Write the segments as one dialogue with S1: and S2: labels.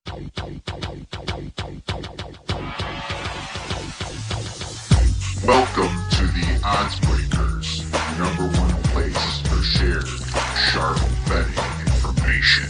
S1: Welcome to the OddsBreakers, number one place for shared, sharp betting information.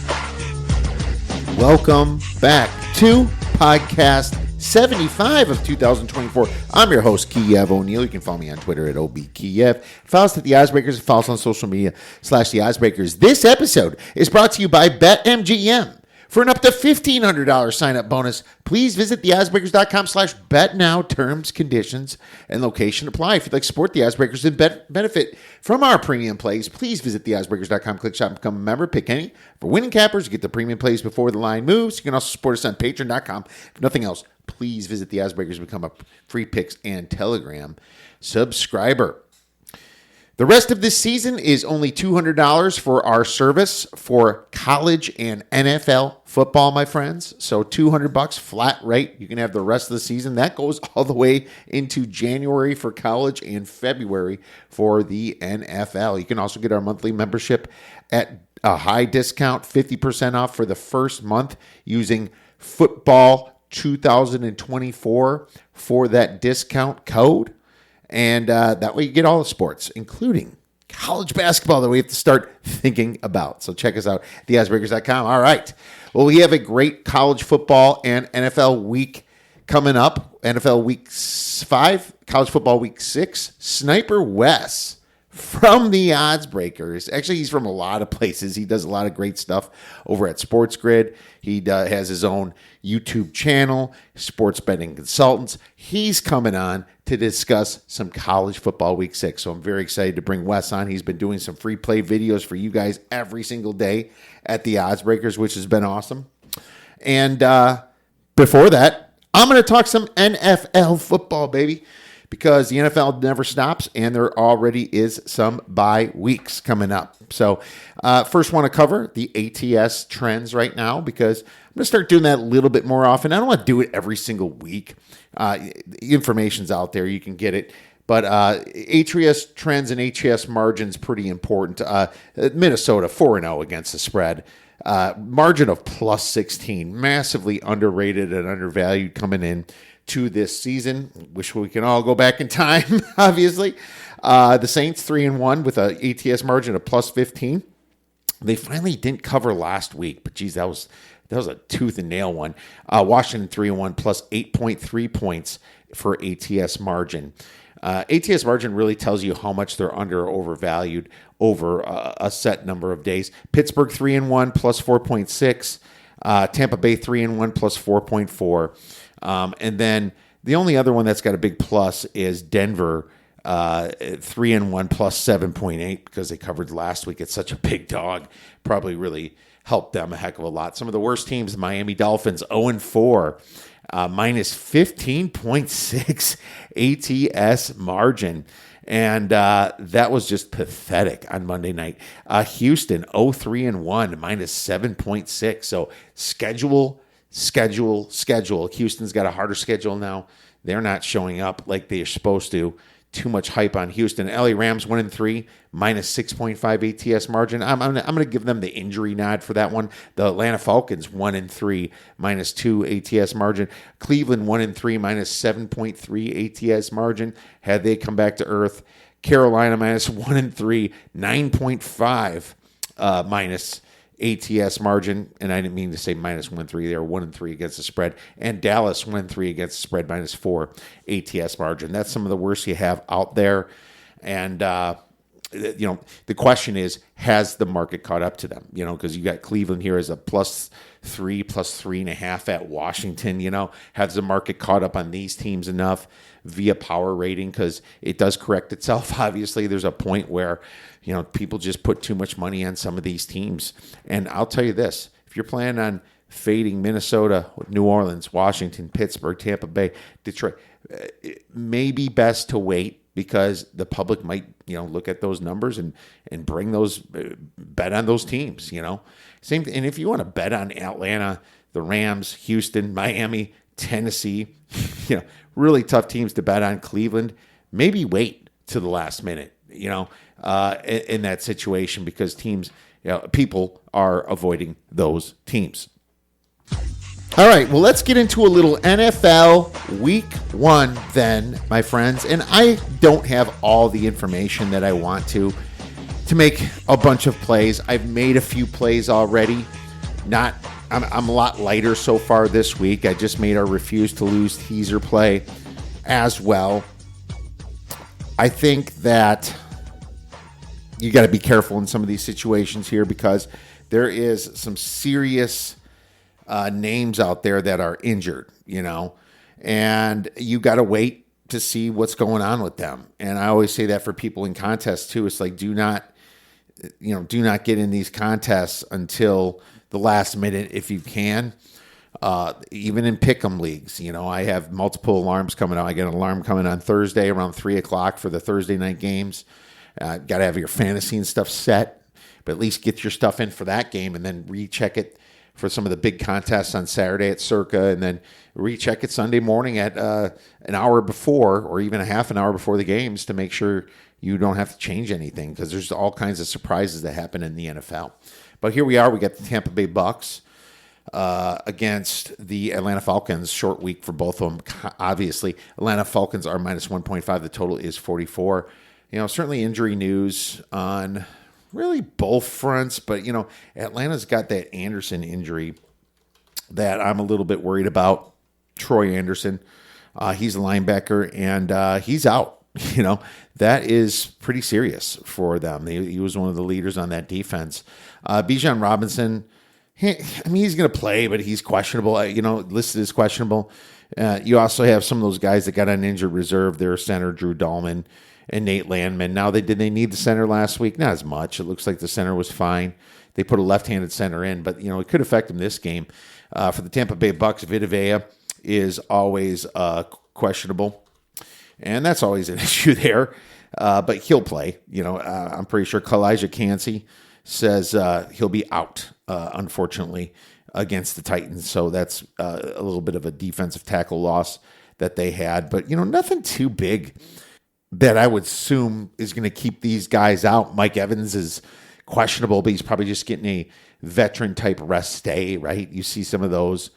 S2: Welcome back to podcast 75 of 2024. I'm your host, Kiev O'Neill. You can follow me on Twitter at OBKiev. Follow us at the OddsBreakers and follow us on social media / the OddsBreakers. This episode is brought to you by BetMGM. For an up to $1,500 sign-up bonus, please visit theoddsbreakers.com/bet now. Terms, conditions, and location apply. If you'd like to support the OddsBreakers and benefit from our premium plays, please visit theoddsbreakers.com, click shop, and become a member. Pick any. For winning cappers, you get the premium plays before the line moves. You can also support us on patreon.com. If nothing else, please visit the OddsBreakers and become a free picks and Telegram subscriber. The rest of this season is only $200 for our service for college and NFL football, my friends. So $200 flat rate. You can have the rest of the season. That goes all the way into January for college and February for the NFL. You can also get our monthly membership at a high discount, 50% off for the first month using football 2024 for that discount code. And that way you get all the sports, including college basketball that we have to start thinking about. So check us out at theoddsbreakers.com. All right. Well, we have a great college football and NFL week coming up. NFL week 5, college football week 6. Sniper Wes from the OddsBreakers. Actually, he's from a lot of places. He does a lot of great stuff over at Sports Grid. He has his own YouTube channel, Sports Betting Consultants. He's coming on to discuss some college football week 6. So I'm very excited to bring Wes on. He's been doing some free play videos for you guys every single day at the OddsBreakers, which has been awesome. And before that, I'm going to talk some NFL football, baby, because the NFL never stops, and there already is some bye weeks coming up. So first want to cover the ATS trends right now, because I'm going to start doing that a little bit more often. I don't want to do it every single week. Information's out there. You can get it. But ATS trends and ATS margins pretty important. Minnesota 4-0 against the spread. Margin of plus 16. Massively underrated and undervalued coming in to this season. Wish we can all go back in time, obviously. The Saints 3-1 with an ATS margin of plus 15. They finally didn't cover last week, but geez, that was a tooth and nail one. Washington 3-1 plus 8.3 points for ATS margin. ATS margin really tells you how much they're under or overvalued over a set number of days. Pittsburgh 3-1 plus 4.6. Tampa Bay 3-1 plus 4.4. And then the only other one that's got a big plus is Denver 3-1 plus 7.8, because they covered last week. It's such a big dog. Probably really helped them a heck of a lot. Some of the worst teams, Miami Dolphins 0-4, minus 15.6 ATS margin. And that was just pathetic on Monday night. Houston 0-3-1, minus 7.6. So schedule. Houston's got a harder schedule now. They're not showing up like they're supposed to. Too much hype on Houston. LA Rams 1-3, minus 6.5 ATS margin. I'm going to give them the injury nod for that one. The Atlanta Falcons 1-3, minus 2 ATS margin. Cleveland 1-3, minus 7.3 ATS margin. Had they come back to earth. Carolina minus 1-3, 9.5 minus ATS margin, and I didn't mean to say minus 1-3. They were 1-3 against the spread, and Dallas 1-3 against the spread, minus 4 ATS margin. That's some of the worst you have out there, and the question is, has the market caught up to them? Because you got Cleveland here as a plus 3.5 at Washington. Has the market caught up on these teams enough via power rating? Because it does correct itself. Obviously, there's a point where people just put too much money on some of these teams. And I'll tell you this, if you're planning on fading Minnesota, New Orleans, Washington, Pittsburgh, Tampa Bay, Detroit, it may be best to wait, because the public might, look at those numbers and bring those, bet on those teams, Same, and if you want to bet on Atlanta, the Rams, Houston, Miami, Tennessee, really tough teams to bet on. Cleveland, maybe wait to the last minute, in that situation, because teams, people are avoiding those teams. All right, well, let's get into a little NFL Week 1 then, my friends. And I don't have all the information that I want to make a bunch of plays. I've made a few plays already. I'm a lot lighter so far this week. I just made our refuse to lose teaser play as well. I think that you got to be careful in some of these situations here because there is some serious names out there that are injured, and you got to wait to see what's going on with them. And I always say that for people in contests too. It's like, do not get in these contests until the last minute if you can. Even in pick'em leagues, I have multiple alarms coming out. I get an alarm coming on Thursday around 3:00 for the Thursday night games. Got to have your fantasy and stuff set, but at least get your stuff in for that game and then recheck it for some of the big contests on Saturday at Circa, and then recheck it Sunday morning at an hour before or even a half an hour before the games to make sure you don't have to change anything because there's all kinds of surprises that happen in the NFL. But here we are. We got the Tampa Bay Bucks against the Atlanta Falcons. Short week for both of them, obviously. Atlanta Falcons are minus 1.5. The total is 44. Certainly injury news on really both fronts, but, Atlanta's got that Anderson injury that I'm a little bit worried about. Troy Anderson, he's a linebacker, and he's out. That is pretty serious for them. He was one of the leaders on that defense. Bijan Robinson, he's going to play, but he's questionable, listed as questionable. You also have some of those guys that got on injured reserve. Their center, Drew Dahlman, and Nate Landman. Now, did they need the center last week? Not as much. It looks like the center was fine. They put a left-handed center in, but, it could affect him this game. For the Tampa Bay Bucks, Vita Vea is always questionable, and that's always an issue there, but he'll play. I'm pretty sure Kalijah Kancey says he'll be out, unfortunately, against the Titans, so that's a little bit of a defensive tackle loss that they had, but, nothing too big that I would assume is going to keep these guys out. Mike Evans is questionable, but he's probably just getting a veteran-type rest stay, right? You see some of those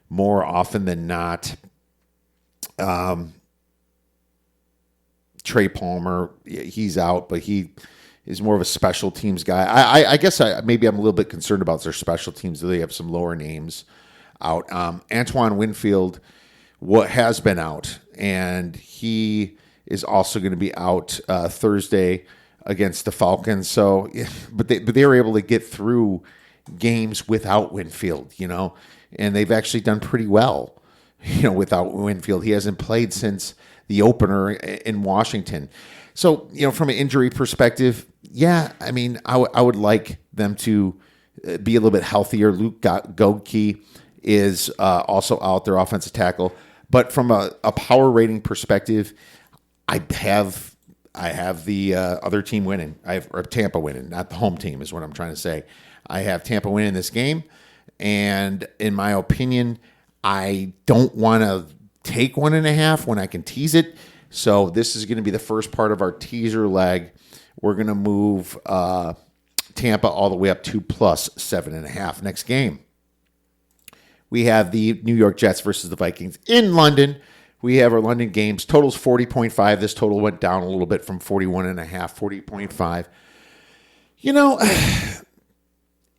S2: more often than not. Trey Palmer, he's out, but he is more of a special teams guy. I guess maybe I'm a little bit concerned about their special teams. They have some lower names out. Antoine Winfield has been out, and he is also going to be out Thursday against the Falcons. So, but they were able to get through games without Winfield, and they've actually done pretty well, without Winfield. He hasn't played since the opener in Washington. So, from an injury perspective, I would like them to be a little bit healthier. Luke Goedke is also out, their offensive tackle. But from a power rating perspective, I have the other team winning. Or Tampa winning, not the home team is what I'm trying to say. I have Tampa winning this game, and in my opinion, I don't want to take 1.5 when I can tease it. So this is going to be the first part of our teaser leg. We're going to move Tampa all the way up to plus 7.5. Next game, we have the New York Jets versus the Vikings in London. We have our London games. Total's 40.5. This total went down a little bit from 41.5, 40.5.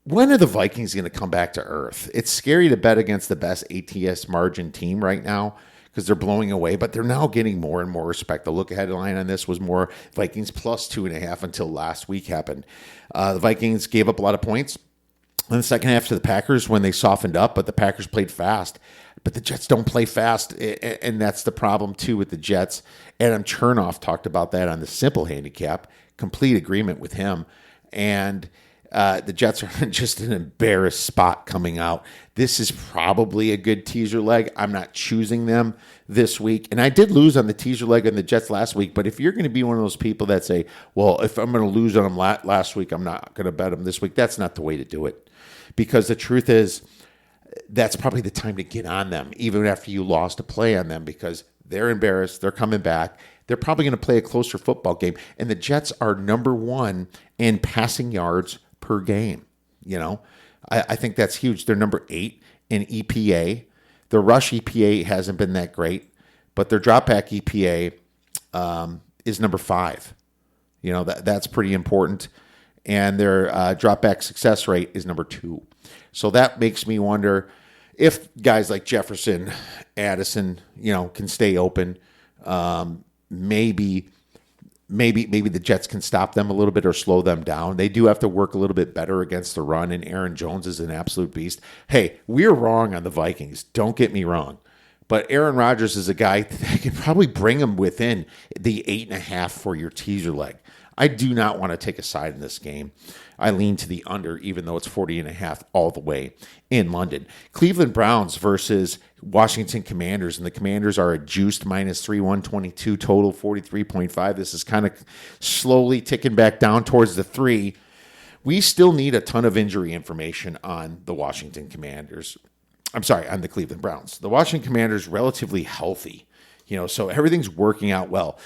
S2: When are the Vikings going to come back to earth? It's scary to bet against the best ATS margin team right now because they're blowing away, but they're now getting more and more respect. The look-ahead line on this was more Vikings plus 2.5 until last week happened. The Vikings gave up a lot of points in the second half to the Packers when they softened up, but the Packers played fast. But the Jets don't play fast, and that's the problem, too, with the Jets. Adam Chernoff talked about that on the Simple Handicap. Complete agreement with him. And the Jets are in just an embarrassed spot coming out. This is probably a good teaser leg. I'm not choosing them this week. And I did lose on the teaser leg on the Jets last week. But if you're going to be one of those people that say, well, if I'm going to lose on them last week, I'm not going to bet them this week, that's not the way to do it. Because the truth is, that's probably the time to get on them, even after you lost a play on them, because they're embarrassed. They're coming back. They're probably going to play a closer football game. And the Jets are number 1 in passing yards per game. I think that's huge. They're number 8 in EPA. The rush EPA hasn't been that great, but their drop back EPA is number 5. That's pretty important. And their drop back success rate is number 2. So that makes me wonder if guys like Jefferson, Addison, can stay open. Maybe the Jets can stop them a little bit or slow them down. They do have to work a little bit better against the run, and Aaron Jones is an absolute beast. Hey, we're wrong on the Vikings. Don't get me wrong. But Aaron Rodgers is a guy that can probably bring him within the 8.5 for your teaser leg. I do not want to take a side in this game. I lean to the under, even though it's 40.5 all the way in London. Cleveland Browns versus Washington Commanders, and the Commanders are a juiced -3, 122 total, 43.5. This is kind of slowly ticking back down towards the 3. We still need a ton of injury information on the Washington Commanders. I'm sorry, on the Cleveland Browns. The Washington Commanders relatively healthy. So everything's working out well.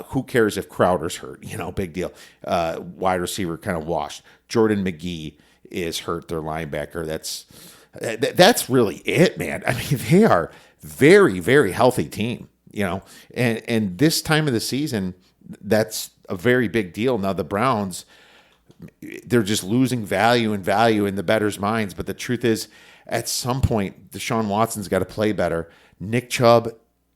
S2: Who cares if Crowder's hurt? Big deal. Wide receiver kind of washed. Jordan McGee is hurt, their linebacker. That's really it, man. I mean, they are very, very healthy team, and this time of the season, that's a very big deal. Now the Browns, they're just losing value in the bettors' minds. But the truth is, at some point, Deshaun Watson's got to play better. Nick Chubb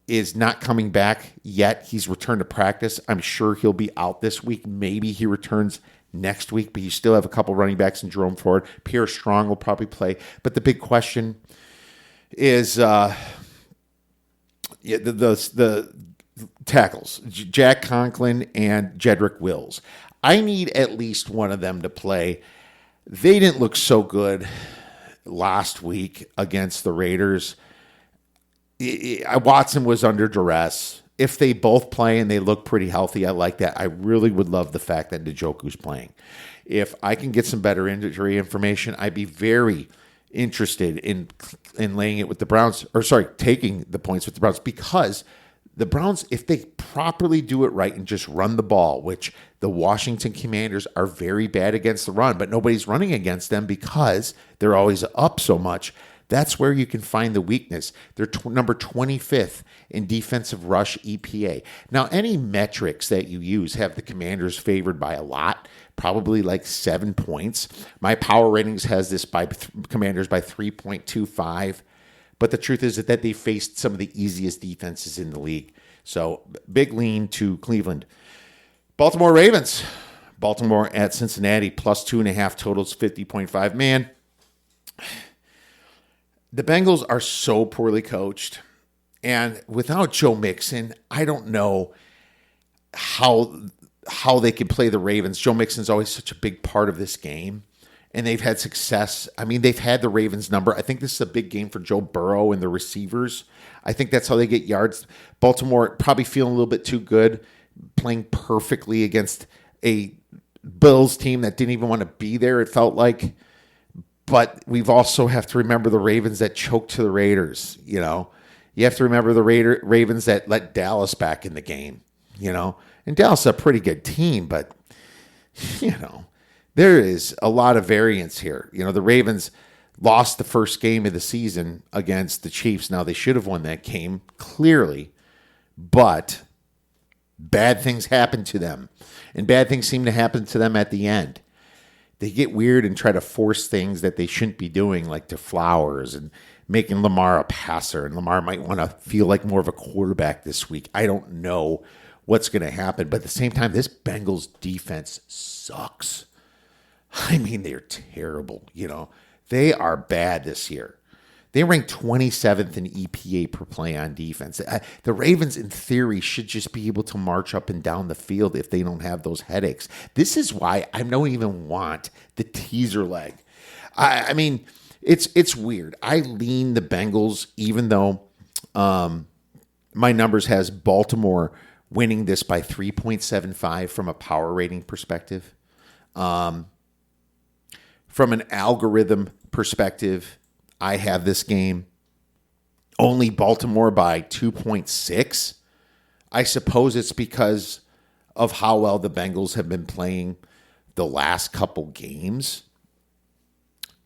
S2: is not coming back yet. He's returned to practice. I'm sure he'll be out this week. Maybe he returns next week, but you still have a couple running backs in Jerome Ford. Pierre Strong will probably play. But the big question is the tackles, Jack Conklin and Jedrick Wills. I need at least one of them to play. They didn't look so good last week against the Raiders. Watson was under duress. If they both play and they look pretty healthy, I like that. I really would love the fact that Njoku's playing. If I can get some better injury information, I'd be very interested in laying it with the Browns, taking the points with the Browns, because the Browns, if they properly do it right and just run the ball, which the Washington Commanders are very bad against the run, but nobody's running against them because they're always up so much. That's where you can find the weakness. They're number 25th in defensive rush EPA. Now, any metrics that you use have the Commanders favored by a lot, probably like 7 points. My power ratings has this by Commanders by 3.25. But the truth is that they faced some of the easiest defenses in the league. So big lean to Cleveland. Baltimore Ravens. Baltimore at Cincinnati plus 2.5 totals, 50.5. Man, the Bengals are so poorly coached. And without Joe Mixon, I don't know how they can play the Ravens. Joe Mixon's always such a big part of this game. And they've had success. I mean, they've had the Ravens number. I think this is a big game for Joe Burrow and the receivers. I think that's how they get yards. Baltimore probably feeling a little bit too good, playing perfectly against a Bills team that didn't even want to be there, it felt like. But we've also have to remember the Ravens that choked to the Raiders, You have to remember the Ravens that let Dallas back in the game, And Dallas is a pretty good team, but, there is a lot of variance here. The Ravens lost the first game of the season against the Chiefs. Now, they should have won that game, clearly, but bad things happen to them, and bad things seem to happen to them at the end. They get weird and try to force things that they shouldn't be doing, like to Flowers and making Lamar a passer, and Lamar might want to feel like more of a quarterback this week. I don't know what's going to happen, but at the same time, this Bengals defense sucks. I mean, they're terrible, They are bad this year. They rank 27th in EPA per play on defense. The Ravens, in theory, should just be able to march up and down the field if they don't have those headaches. This is why I don't even want the teaser leg. I mean, it's weird. I lean the Bengals, even though my numbers has Baltimore winning this by 3.75 from a power rating perspective. From an algorithm perspective, I have this game only Baltimore by 2.6. I suppose it's because of how well the Bengals have been playing the last couple games,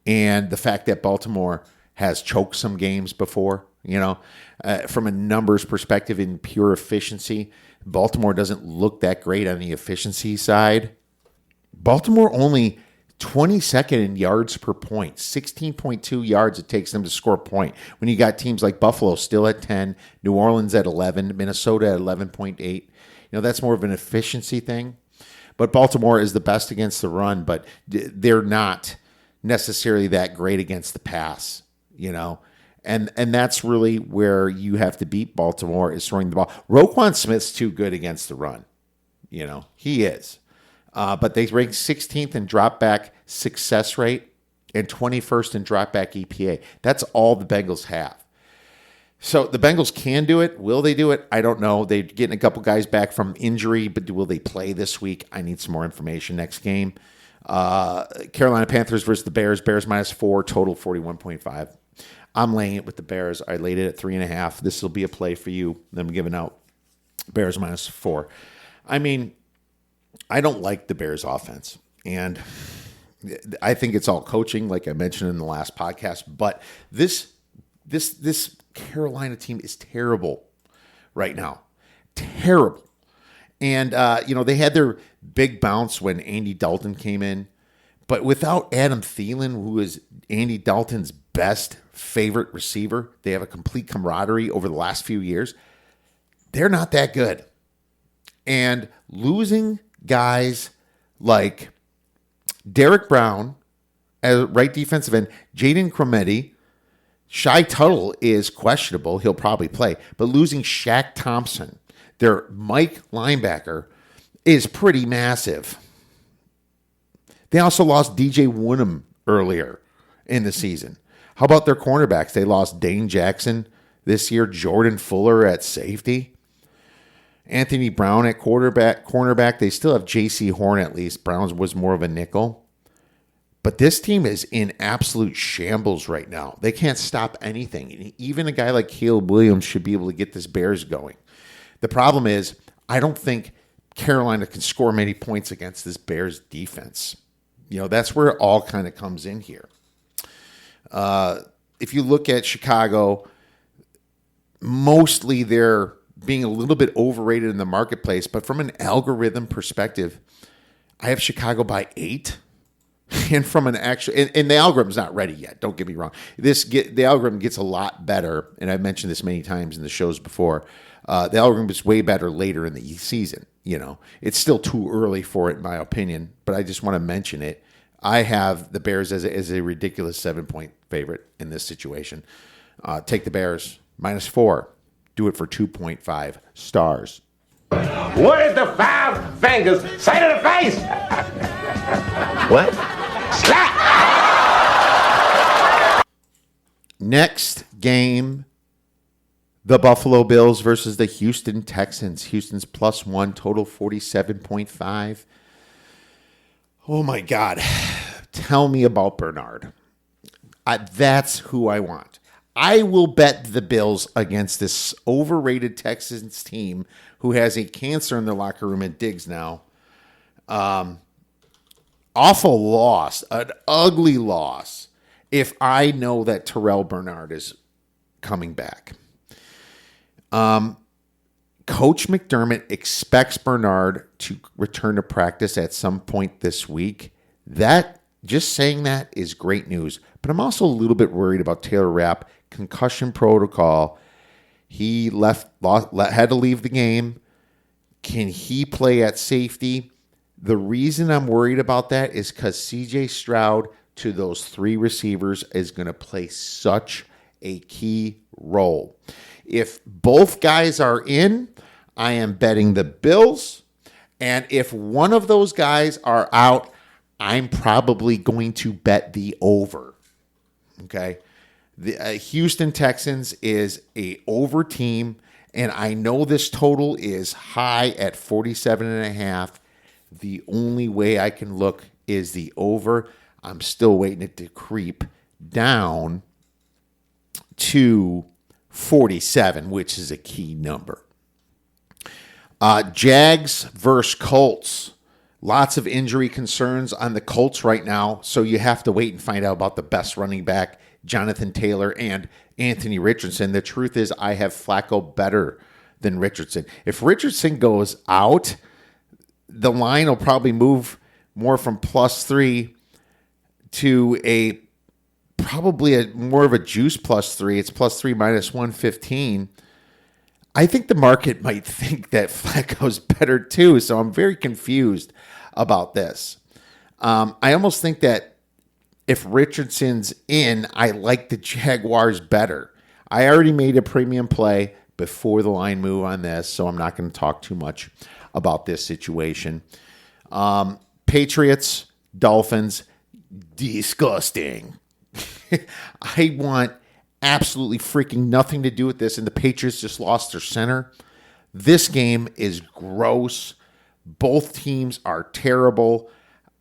S2: and the fact that Baltimore has choked some games before. From a numbers perspective, in pure efficiency, Baltimore doesn't look that great on the efficiency side. Baltimore only 22nd in yards per point, 16.2 yards it takes them to score a point. When you got teams like Buffalo still at 10, New Orleans at 11, Minnesota at 11.8. That's more of an efficiency thing. But Baltimore is the best against the run, but they're not necessarily that great against the pass, And that's really where you have to beat Baltimore, is throwing the ball. Roquan Smith's too good against the run. He is. But they rank 16th in drop back success rate and 21st in drop back EPA. That's all the Bengals have. So the Bengals can do it. Will they do it? I don't know. They're getting a couple guys back from injury, but will they play this week? I need some more information. Next game, Carolina Panthers versus the Bears. Bears -4, total 41.5. I'm laying it with the Bears. I laid it at 3.5. This will be a play for you. I'm giving out Bears -4. I mean, I don't like the Bears offense, and I think it's all coaching, like I mentioned in the last podcast. But this Carolina team is terrible right now, terrible. And they had their big bounce when Andy Dalton came in, but without Adam Thielen, who is Andy Dalton's best favorite receiver, they have a complete camaraderie over the last few years. They're not that good, and losing guys like Derek Brown as right defensive end, Jaden Crometti, Shai Tuttle is questionable. He'll probably play. But losing Shaq Thompson, their Mike linebacker, is pretty massive. They also lost DJ Woonham earlier in the season. How about their cornerbacks? They lost Dane Jackson this year, Jordan Fuller at safety, Anthony Brown at cornerback. They still have J.C. Horn at least. Brown's was more of a nickel. But this team is in absolute shambles right now. They can't stop anything. Even a guy like Caleb Williams should be able to get this Bears going. The problem is, I don't think Carolina can score many points against this Bears defense. That's where it all kind of comes in here. If you look at Chicago, mostly they're being a little bit overrated in the marketplace. But from an algorithm perspective, I have Chicago by 8. And from an actual, and the algorithm's not ready yet. Don't get me wrong. The algorithm gets a lot better, and I've mentioned this many times in the shows before. The algorithm is way better later in the season. It's still too early for it, in my opinion. But I just want to mention it. I have the Bears as a ridiculous 7-point favorite in this situation. Take the Bears -4. Do it for 2.5 stars.
S3: Where's the 5 fingers? Say to the face. What? Slap!
S2: Next game, the Buffalo Bills versus the Houston Texans. Houston's +1, total 47.5. Oh my God. Tell me about Bernard. That's who I want. I will bet the Bills against this overrated Texans team who has a cancer in their locker room at Diggs now. Awful loss, an ugly loss, if I know that Terrell Bernard is coming back. Coach McDermott expects Bernard to return to practice at some point this week. Just saying that is great news. But I'm also a little bit worried about Taylor Rapp. Concussion protocol. He had to leave the game. Can he play at safety? The reason I'm worried about that is because CJ Stroud to those 3 receivers is going to play such a key role. If both guys are in, I am betting the Bills. And if one of those guys are out, I'm probably going to bet the over. Okay? The Houston Texans is a over team, and I know this total is high at 47.5. The only way I can look is the over. I'm still waiting it to creep down to 47, which is a key number. Jags versus Colts. Lots of injury concerns on the Colts right now, so you have to wait and find out about the best running back, Jonathan Taylor and Anthony Richardson. The truth is I have Flacco better than Richardson. If Richardson goes out, the line will probably move more from +3 to probably more of a juice +3. It's +3 -115. I think the market might think that Flacco's better too, so I'm very confused about this. I almost think that if Richardson's in, I like the Jaguars better. I already made a premium play before the line move on this, so I'm not going to talk too much about this situation. Patriots, Dolphins, disgusting. I want absolutely freaking nothing to do with this, and the Patriots just lost their center. This game is gross. Both teams are terrible.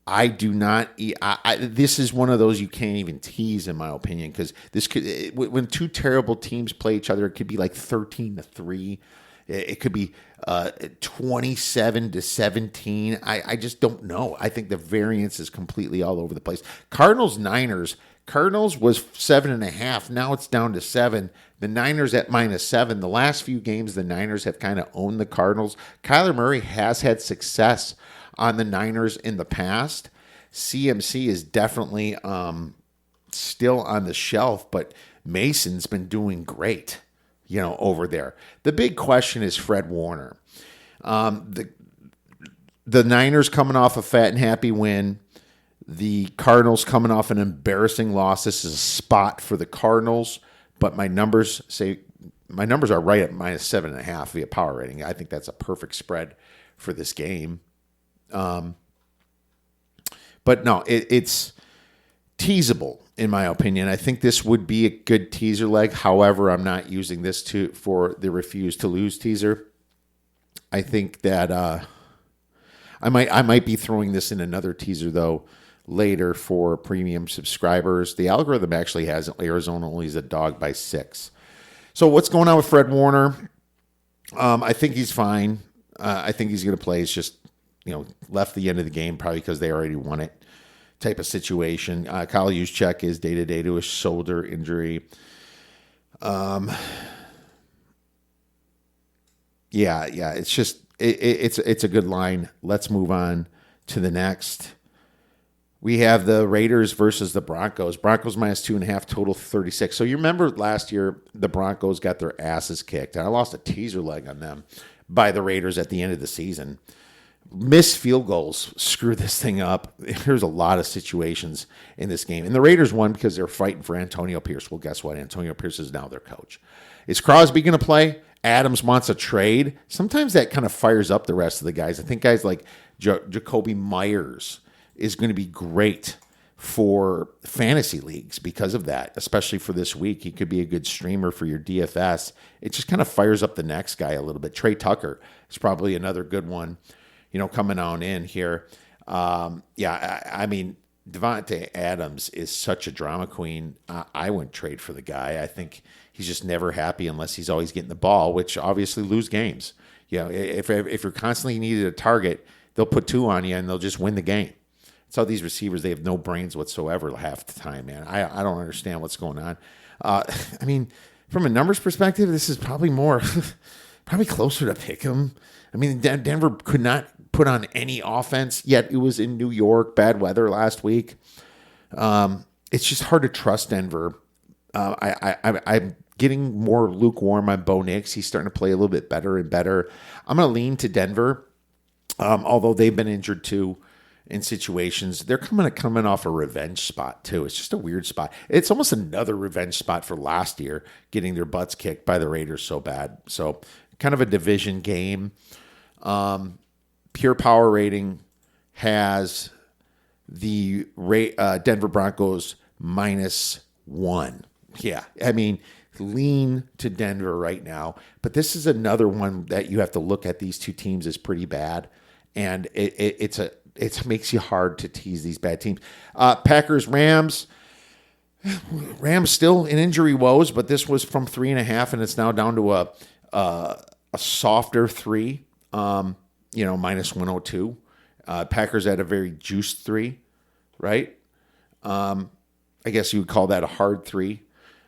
S2: I do not. This is one of those you can't even tease, in my opinion, because this could. When two terrible teams play each other, it could be like 13-3. It could be 27-17. I just don't know. I think the variance is completely all over the place. Cardinals was 7.5. Now it's down to 7. The Niners at -7. The last few games, the Niners have kind of owned the Cardinals. Kyler Murray has had success on the Niners in the past. CMC is definitely still on the shelf, but Mason's been doing great, over there. The big question is Fred Warner. The Niners coming off a fat and happy win. The Cardinals coming off an embarrassing loss. This is a spot for the Cardinals, but my numbers are right at -7.5 via power rating. I think that's a perfect spread for this game. But no, it's teasable in my opinion. I think this would be a good teaser leg. However, I'm not using this for the refuse to lose teaser. I think that I might be throwing this in another teaser though later for premium subscribers. The algorithm actually has Arizona only as a dog by 6. So what's going on with Fred Warner? I think he's fine. I think he's going to play. It's just, left the end of the game probably because they already won it type of situation. Kyle Juszczyk is day-to-day to a shoulder injury. It's just, it's a good line. Let's move on to the next. We have the Raiders versus the Broncos. Broncos -2.5, total 36. So you remember last year, the Broncos got their asses kicked, and I lost a teaser leg on them by the Raiders at the end of the season. Missed field goals screwed this thing up. There's a lot of situations in this game. And the Raiders won because they're fighting for Antonio Pierce. Well, guess what? Antonio Pierce is now their coach. Is Crosby going to play? Adams wants a trade. Sometimes that kind of fires up the rest of the guys. I think guys like Jacoby Myers is going to be great for fantasy leagues because of that, especially for this week. He could be a good streamer for your DFS. It just kind of fires up the next guy a little bit. Trey Tucker is probably another good one, coming on in here. I mean, Devontae Adams is such a drama queen. I wouldn't trade for the guy. I think he's just never happy unless he's always getting the ball, which obviously lose games. If you're constantly needed a target, they'll put 2 on you and they'll just win the game. So these receivers, they have no brains whatsoever half the time, man. I don't understand what's going on. I mean, from a numbers perspective, this is probably probably closer to pick 'em. I mean, Denver could not put on any offense, yet it was in New York, bad weather last week. It's just hard to trust Denver. I'm getting more lukewarm on Bo Nix. He's starting to play a little bit better and better. I'm going to lean to Denver, although they've been injured too in situations. They're coming off a revenge spot too. It's just a weird spot. It's almost another revenge spot for last year, getting their butts kicked by the Raiders so bad. So kind of a division game. Pure power rating has the Denver Broncos -1. Yeah, I mean, lean to Denver right now. But this is another one that you have to look at. These two teams is pretty bad, and it makes you hard to tease these bad teams. Packers, Rams. Rams still in injury woes, but this was from 3.5, and it's now down to a softer 3. -102. Packers at a very juiced 3, right? I guess you would call that a hard 3.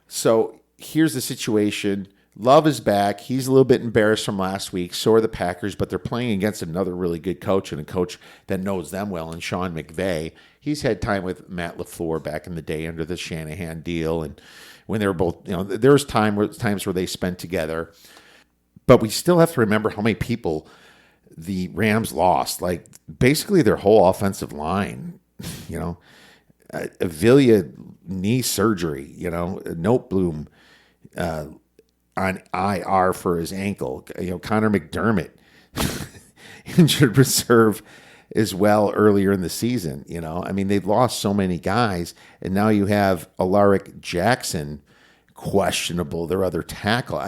S2: So here's the situation. Love is back. He's a little bit embarrassed from last week. So are the Packers, but they're playing against another really good coach and a coach that knows them well, and Sean McVay. He's had time with Matt LaFleur back in the day under the Shanahan deal, and when they were both, there's times where they spent together. But we still have to remember how many people the Rams lost. Like, basically their whole offensive line, Avila knee surgery, Noteboom on IR for his ankle. Connor McDermott injured reserve as well earlier in the season. They've lost so many guys, and now you have Alaric Jackson questionable, their other tackle.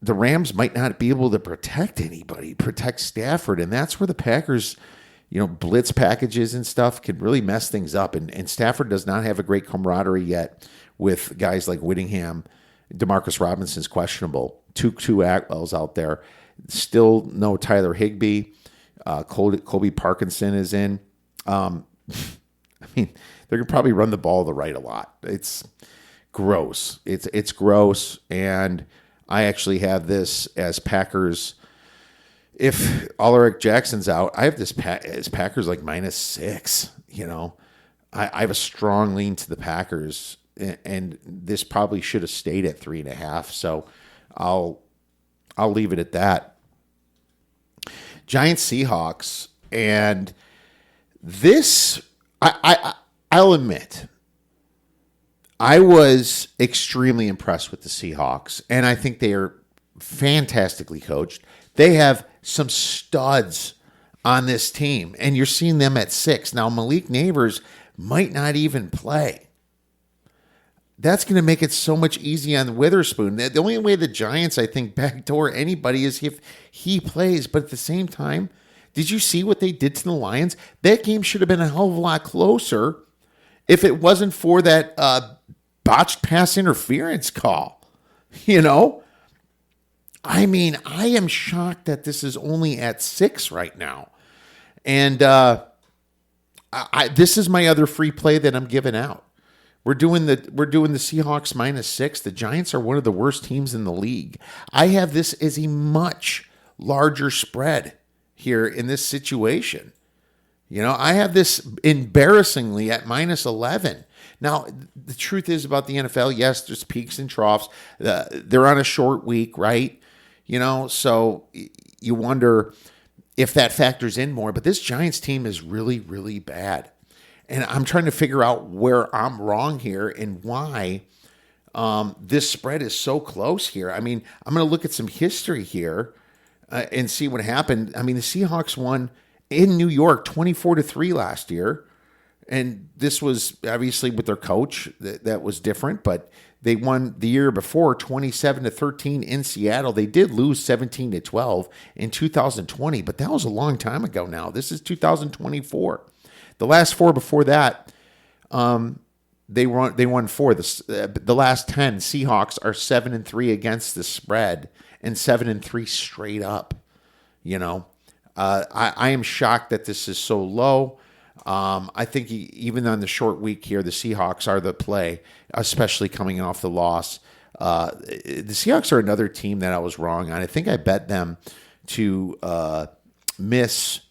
S2: The Rams might not be able to protect anybody, protect Stafford, and that's where the Packers, blitz packages and stuff can really mess things up. And Stafford does not have a great camaraderie yet with guys like Whittingham. Demarcus Robinson's questionable. Two Atwell's out there. Still no Tyler Higbee. Colby Parkinson is in. They're going to probably run the ball the right a lot. It's gross. It's gross, and I actually have this as Packers. If Alaric Jackson's out, I have this as Packers like -6. I have a strong lean to the Packers, and this probably should have stayed at 3.5. So I'll leave it at that. Giants Seahawks, and this I'll admit, I was extremely impressed with the Seahawks, and I think they are fantastically coached. They have some studs on this team, and you're seeing them at 6. Now, Malik Neighbors might not even play. That's going to make it so much easier on Witherspoon. The only way the Giants, I think, backdoor anybody is if he plays. But at the same time, did you see what they did to the Lions? That game should have been a hell of a lot closer if it wasn't for that botched pass interference call. I am shocked that this is only at 6 right now. And this is my other free play that I'm giving out. We're doing the Seahawks -6. The Giants are one of the worst teams in the league. I have this as a much larger spread here in this situation. I have this embarrassingly at -11. Now, the truth is about the NFL, yes, there's peaks and troughs. They're on a short week, right? So you wonder if that factors in more. But this Giants team is really, really bad. And I'm trying to figure out where I'm wrong here and why this spread is so close here. I'm going to look at some history here and see what happened. The Seahawks won in New York 24-3 last year. And this was obviously with their coach. That was different. But they won the year before 27-13 in Seattle. They did lose 17-12 in 2020. But that was a long time ago now. This is 2024. The last 4 before that, they won 4. The last 10 Seahawks are 7-3 against the spread and 7-3 straight up. I am shocked that this is so low. I think even on the short week here, the Seahawks are the play, especially coming off the loss. The Seahawks are another team that I was wrong on. I think I bet them to miss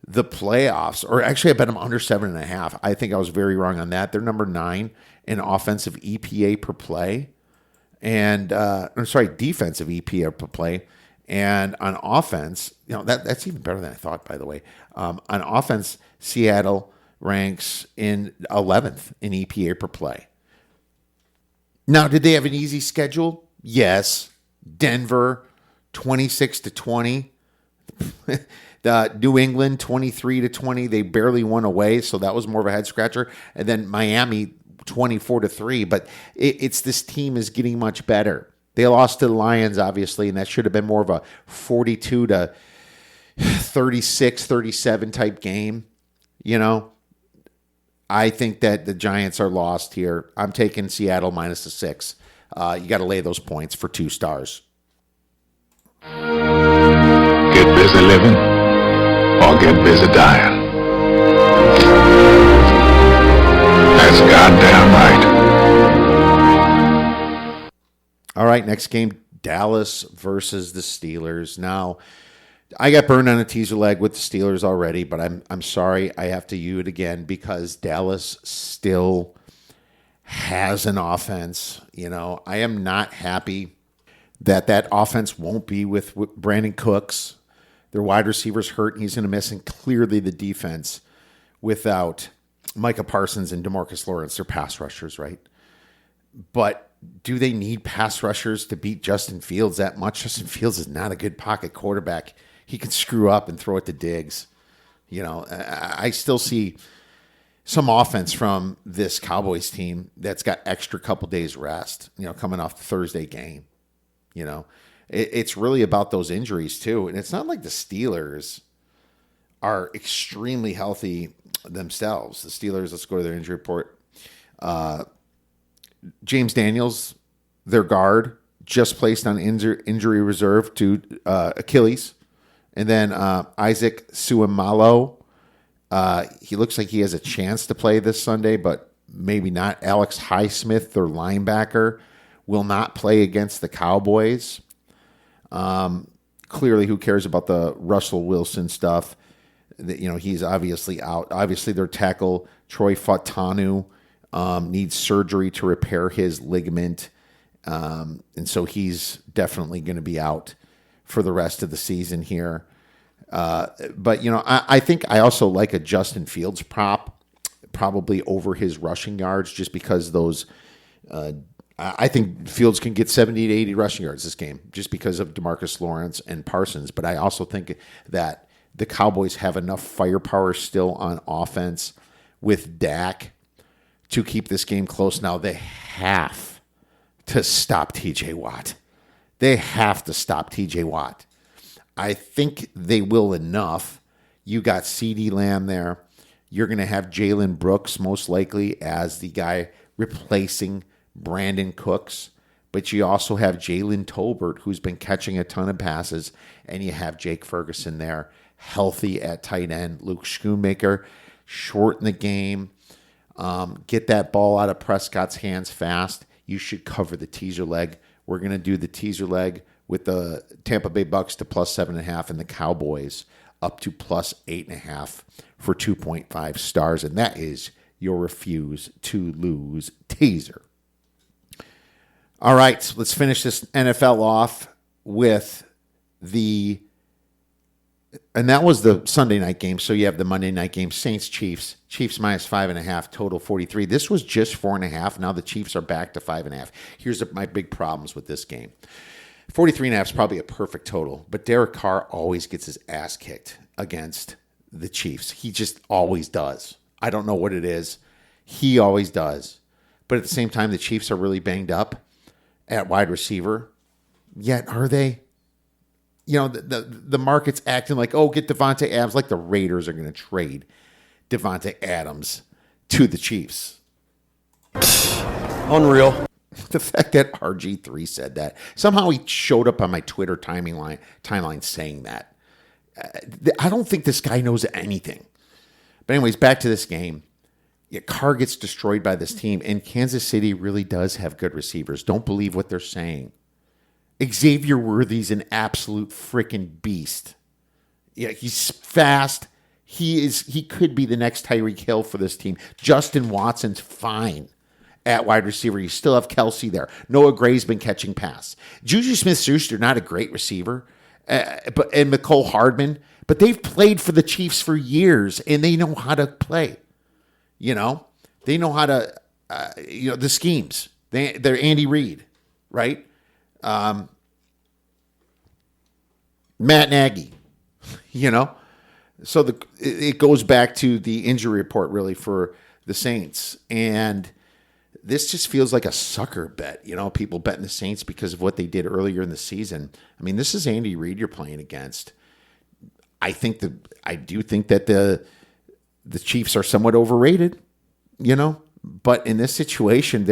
S2: the playoffs, or actually I bet them under 7.5. I think I was very wrong on that. They're number 9 in offensive EPA per play, and defensive EPA per play. And on offense, that's even better than I thought, by the way. On offense, Seattle ranks in 11th in EPA per play. Now, did they have an easy schedule? Yes. Denver, 26-20. New England, 23-20. They barely won away, so that was more of a head scratcher. And then Miami, 24-3. But it's this team is getting much better. They lost to the Lions, obviously, and that should have been more of a 42-36, 37 type game. I think that the Giants are lost here. I'm taking Seattle -6. You got to lay those points for 2 stars.
S1: Get busy living or get busy dying. That's goddamn right.
S2: All right, next game, Dallas versus the Steelers. Now, I got burned on a teaser leg with the Steelers already, but I'm sorry I have to use it again because Dallas still has an offense. I am not happy that offense won't be with Brandon Cooks. Their wide receiver's hurt, and he's going to miss, and clearly the defense without Micah Parsons and DeMarcus Lawrence, they're pass rushers, right? But do they need pass rushers to beat Justin Fields that much? Justin Fields is not a good pocket quarterback. He can screw up and throw it to Diggs. I still see some offense from this Cowboys team that's got extra couple days rest, coming off the Thursday game. It's really about those injuries too. And it's not like the Steelers are extremely healthy themselves. The Steelers, let's go to their injury report. James Daniels, their guard, just placed on injury reserve to Achilles. And then Isaac Suamalo, he looks like he has a chance to play this Sunday, but maybe not. Alex Highsmith, their linebacker, will not play against the Cowboys. Clearly, who cares about the Russell Wilson stuff? He's obviously out. Obviously, their tackle, Troy Fautanu, needs surgery to repair his ligament. And so he's definitely going to be out for the rest of the season here. But, I think I also like a Justin Fields prop, probably over his rushing yards, just because those I think Fields can get 70 to 80 rushing yards this game just because of DeMarcus Lawrence and Parsons. But I also think that the Cowboys have enough firepower still on offense with Dak to keep this game close. Now, they have to stop TJ Watt. They have to stop TJ Watt. I think they will enough. You got CeeDee Lamb there. You're going to have Jalen Brooks most likely as the guy replacing Brandon Cooks, but you also have Jalen Tolbert, who's been catching a ton of passes, and you have Jake Ferguson there, healthy at tight end. Luke Schoonmaker, shorten the game, get that ball out of Prescott's hands fast. You should cover the teaser leg. We're going to do the teaser leg with the Tampa Bay Bucks to plus 7.5 and the Cowboys up to plus 8.5 for 2.5 stars, and that is your refuse to lose teaser. All right, so let's finish this NFL off with and that was the Sunday night game. So you have the Monday night game, Saints, Chiefs minus 5.5, total 43. This was just 4.5. Now the Chiefs are back to 5.5. Here's my big problems with this game. 43.5 is probably a perfect total, but Derek Carr always gets his ass kicked against the Chiefs. He just always does. I don't know what it is. He always does. But at the same time, the Chiefs are really banged up at wide receiver. Yet, are they? The market's acting like, oh, get Devontae Adams, like the Raiders are going to trade Devontae Adams to the Chiefs.
S4: Unreal.
S2: The fact that RG3 said that. Somehow he showed up on my Twitter timeline saying that. I don't think this guy knows anything. But anyways, back to this game. Yeah, Carr gets destroyed by this team, and Kansas City really does have good receivers. Don't believe what they're saying. Xavier Worthy's an absolute freaking beast. Yeah, he's fast. He could be the next Tyreek Hill for this team. Justin Watson's fine at wide receiver. You still have Kelsey there. Noah Gray's been catching pass. Juju Smith-Schuster, not a great receiver, and McCole Hardman, but they've played for the Chiefs for years, and they know how to play. They know how to, the schemes. They're Andy Reid, right? Matt Nagy, So it goes back to the injury report really for the Saints. And this just feels like a sucker bet. People betting the Saints because of what they did earlier in the season. I mean, this is Andy Reid you're playing against. I do think that the Chiefs are somewhat overrated, but in this situation,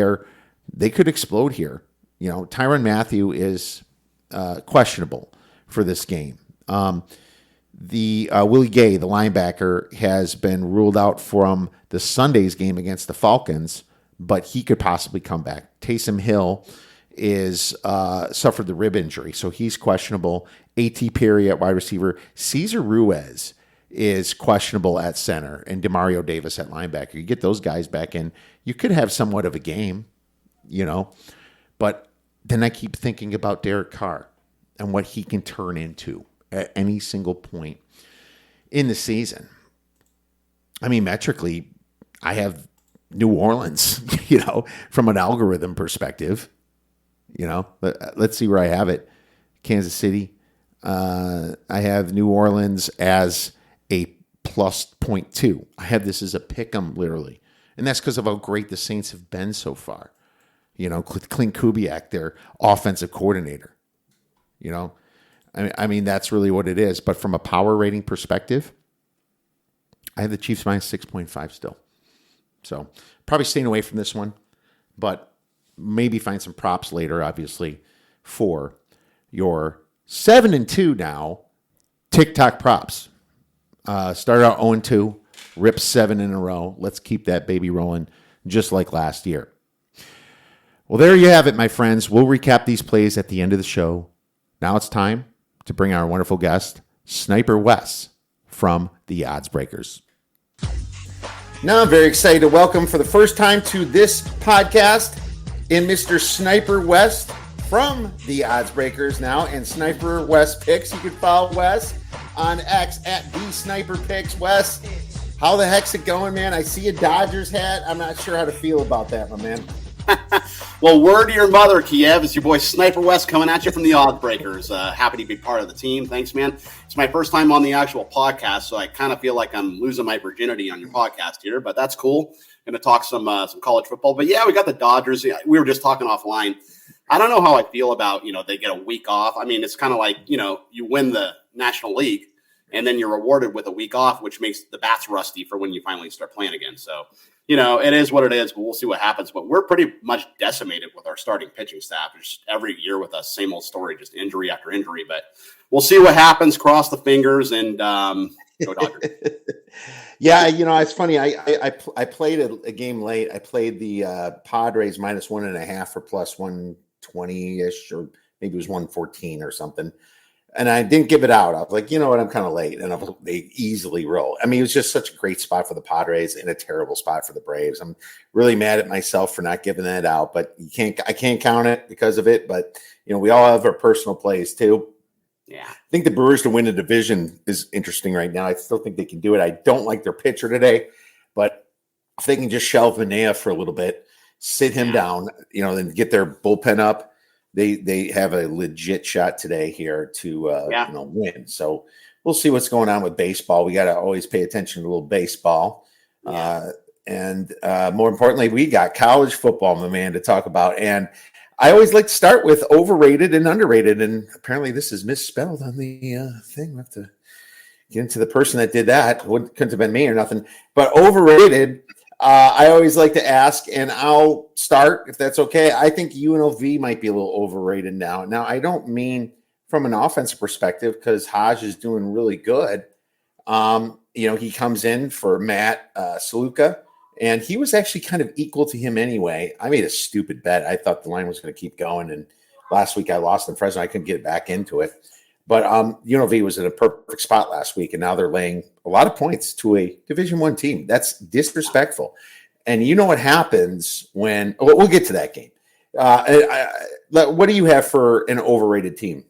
S2: they could explode here. Tyrann Mathieu is questionable for this game. The Willie Gay, the linebacker, has been ruled out from the Sunday's game against the Falcons, but he could possibly come back. Taysom Hill is suffered the rib injury, so he's questionable. A.T. Perry at wide receiver. Cesar Ruiz is questionable at center, and Demario Davis at linebacker. You get those guys back in, you could have somewhat of a game, But then I keep thinking about Derek Carr and what he can turn into at any single point in the season. I mean, metrically, I have New Orleans, from an algorithm perspective. Let's see where I have it. Kansas City. I have New Orleans as a plus 0.2. I have this as a pick 'em, literally. And that's because of how great the Saints have been so far. Clint Kubiak, their offensive coordinator. I mean, that's really what it is. But from a power rating perspective, I have the Chiefs minus 6.5 still. So probably staying away from this one, but maybe find some props later, obviously, for your 7-2 now TikTok props. Started out 0-2, ripped 7 in a row. Let's keep that baby rolling just like last year. Well, there you have it, my friends. We'll recap these plays at the end of the show. Now it's time to bring our wonderful guest, Sniper Wes from the OddsBreakers. Now I'm very excited to welcome for the first time to this podcast in Mr. Sniper Wes from the OddsBreakers now, and Sniper Wes Picks. You can follow Wes on X at the Sniper Picks. Wes, how the heck's it going, man? I see a Dodgers hat. I'm not sure how to feel about that, my man.
S4: Well, word to your mother, Kiev. It's your boy Sniper West coming at you from the OddsBreakers. Happy to be part of the team. Thanks, man. It's my first time on the actual podcast, so I kind of feel like I'm losing my virginity on your podcast here, but that's cool. Going to talk some college football. But yeah, we got the Dodgers. We were just talking offline. I don't know how I feel about, they get a week off. I mean, it's kind of like, you win the National League and then you're rewarded with a week off, which makes the bats rusty for when you finally start playing again. So, it is what it is, but we'll see what happens. But we're pretty much decimated with our starting pitching staff. Just every year with us, same old story, just injury after injury. But we'll see what happens. Cross the fingers and go Dodgers.
S2: Yeah, it's funny. I played a game late. I played the Padres minus 1.5 for plus 120-ish, or maybe it was 114 or something. And I didn't give it out. I was like, you know what, I'm kind of late. And they easily roll. I mean, it was just such a great spot for the Padres and a terrible spot for the Braves. I'm really mad at myself for not giving that out, but I can't count it because of it. But, we all have our personal plays too.
S4: Yeah.
S2: I think the Brewers to win a division is interesting right now. I still think they can do it. I don't like their pitcher today, but if they can just shelve Manea for a little bit, sit him down, then get their bullpen up, they have a legit shot today here to win. So we'll see what's going on with baseball. We got to always pay attention to a little baseball. Yeah. And more importantly, we got college football, my man, to talk about. And I always like to start with overrated and underrated. And apparently this is misspelled on the thing. We have to get into the person that did that. Couldn't have been me or nothing. But overrated, I always like to ask, and I'll start if that's okay. I think UNLV might be a little overrated now. Now, I don't mean from an offensive perspective because Hodge is doing really good. He comes in for Matt Saluka, and he was actually kind of equal to him anyway. I made a stupid bet. I thought the line was going to keep going, and last week I lost in Fresno. I couldn't get back into it. But UNLV was in a perfect spot last week, and now they're laying a lot of points to a Division I team. That's disrespectful. And you know what happens when – we'll get to that game. What do you have for an overrated team?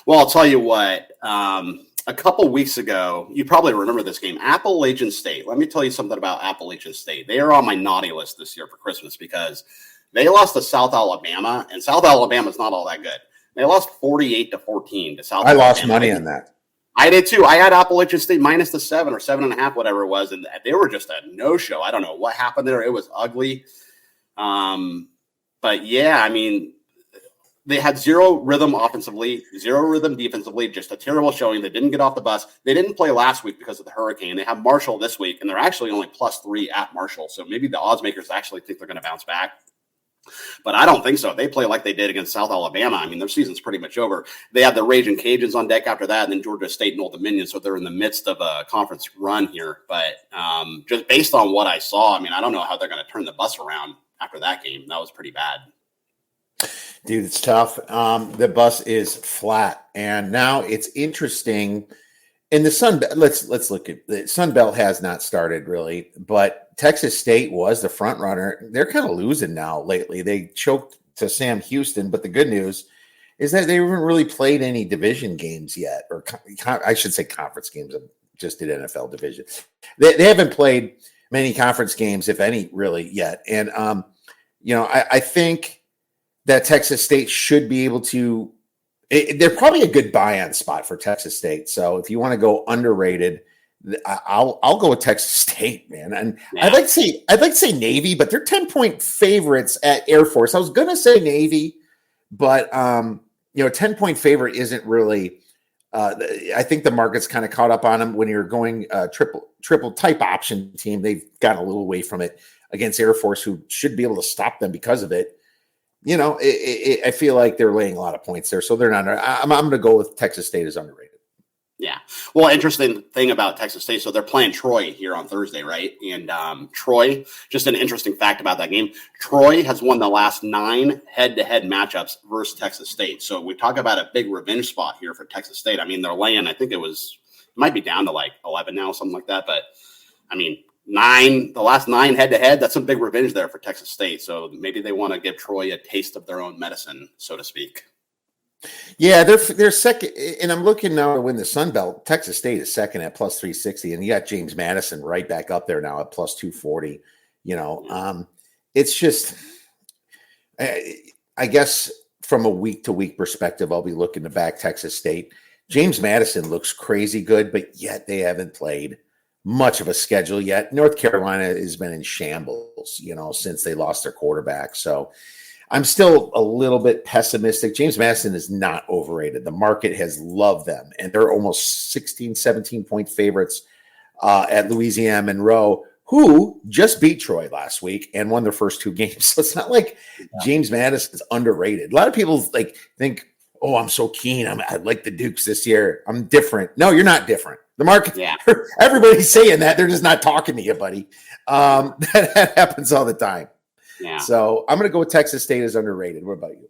S4: Well, I'll tell you what. A couple weeks ago, you probably remember this game, Appalachian State. Let me tell you something about Appalachian State. They are on my naughty list this year for Christmas because they lost to South Alabama, and South Alabama is not all that good. They lost 48-14 to South Alabama.
S2: I lost money on that.
S4: I did too. I had Appalachian State minus the 7 or 7.5, whatever it was, and they were just a no-show. I don't know what happened there. It was ugly. But yeah, I mean, they had zero rhythm offensively, zero rhythm defensively, just a terrible showing. They didn't get off the bus. They didn't play last week because of the hurricane. They have Marshall this week, and they're actually only +3 at Marshall. So maybe the odds makers actually think they're going to bounce back. But I don't think so. If they play like they did against South Alabama, I mean, their season's pretty much over. They have the Raging Cajuns on deck after that, and then Georgia State and Old Dominion. So they're in the midst of a conference run here. But just based on what I saw, I mean, I don't know how they're going to turn the bus around after that game. That was pretty bad.
S2: Dude, it's tough. The bus is flat. And now it's interesting. In the Sun Belt, let's look at the Sun Belt has not started really, but Texas State was the front runner. They're kind of losing now lately. They choked to Sam Houston, but the good news is that they haven't really played any division games yet, or I should say conference games. I just did NFL division. They haven't played many conference games, if any, really yet. And I think that Texas State should be able to. They're probably a good buy-on spot for Texas State. So if you want to go underrated, I'll go with Texas State, man. And yeah. I'd like to say Navy, but they're 10-point favorites at Air Force. I was going to say Navy, but 10-point favorite isn't really. I think the market's kind of caught up on them when you're going triple type option team. They've gotten a little away from it against Air Force, who should be able to stop them because of it. I feel like they're laying a lot of points there, so they're not. I'm going to go with Texas State as underrated.
S4: Yeah. Well, interesting thing about Texas State. So they're playing Troy here on Thursday, right? And Troy, just an interesting fact about that game. Troy has won the last 9 head-to-head matchups versus Texas State. So we talk about a big revenge spot here for Texas State. I mean, they're laying. I think it might be down to like 11 now, something like that. But I mean. The last 9 head-to-head, that's some big revenge there for Texas State. So maybe they want to give Troy a taste of their own medicine, so to speak.
S2: Yeah, they're second, and I'm looking now to win the Sun Belt. Texas State is second at plus 360, and you got James Madison right back up there now at plus 240. It's just, I guess from a week-to-week perspective, I'll be looking to back Texas State. James Madison looks crazy good, but yet they haven't played much of a schedule yet. North Carolina has been in shambles, since they lost their quarterback. So I'm still a little bit pessimistic. James Madison is not overrated. The market has loved them, and they're almost 16, 17-point favorites at Louisiana Monroe, who just beat Troy last week and won their first 2 games. So it's not like James Madison is underrated. A lot of people think, oh, I'm so keen. I like the Dukes this year. I'm different. No, you're not different. The market, everybody's saying that. They're just not talking to you, buddy. That happens all the time. Yeah. So I'm going to go with Texas State as underrated. What about you?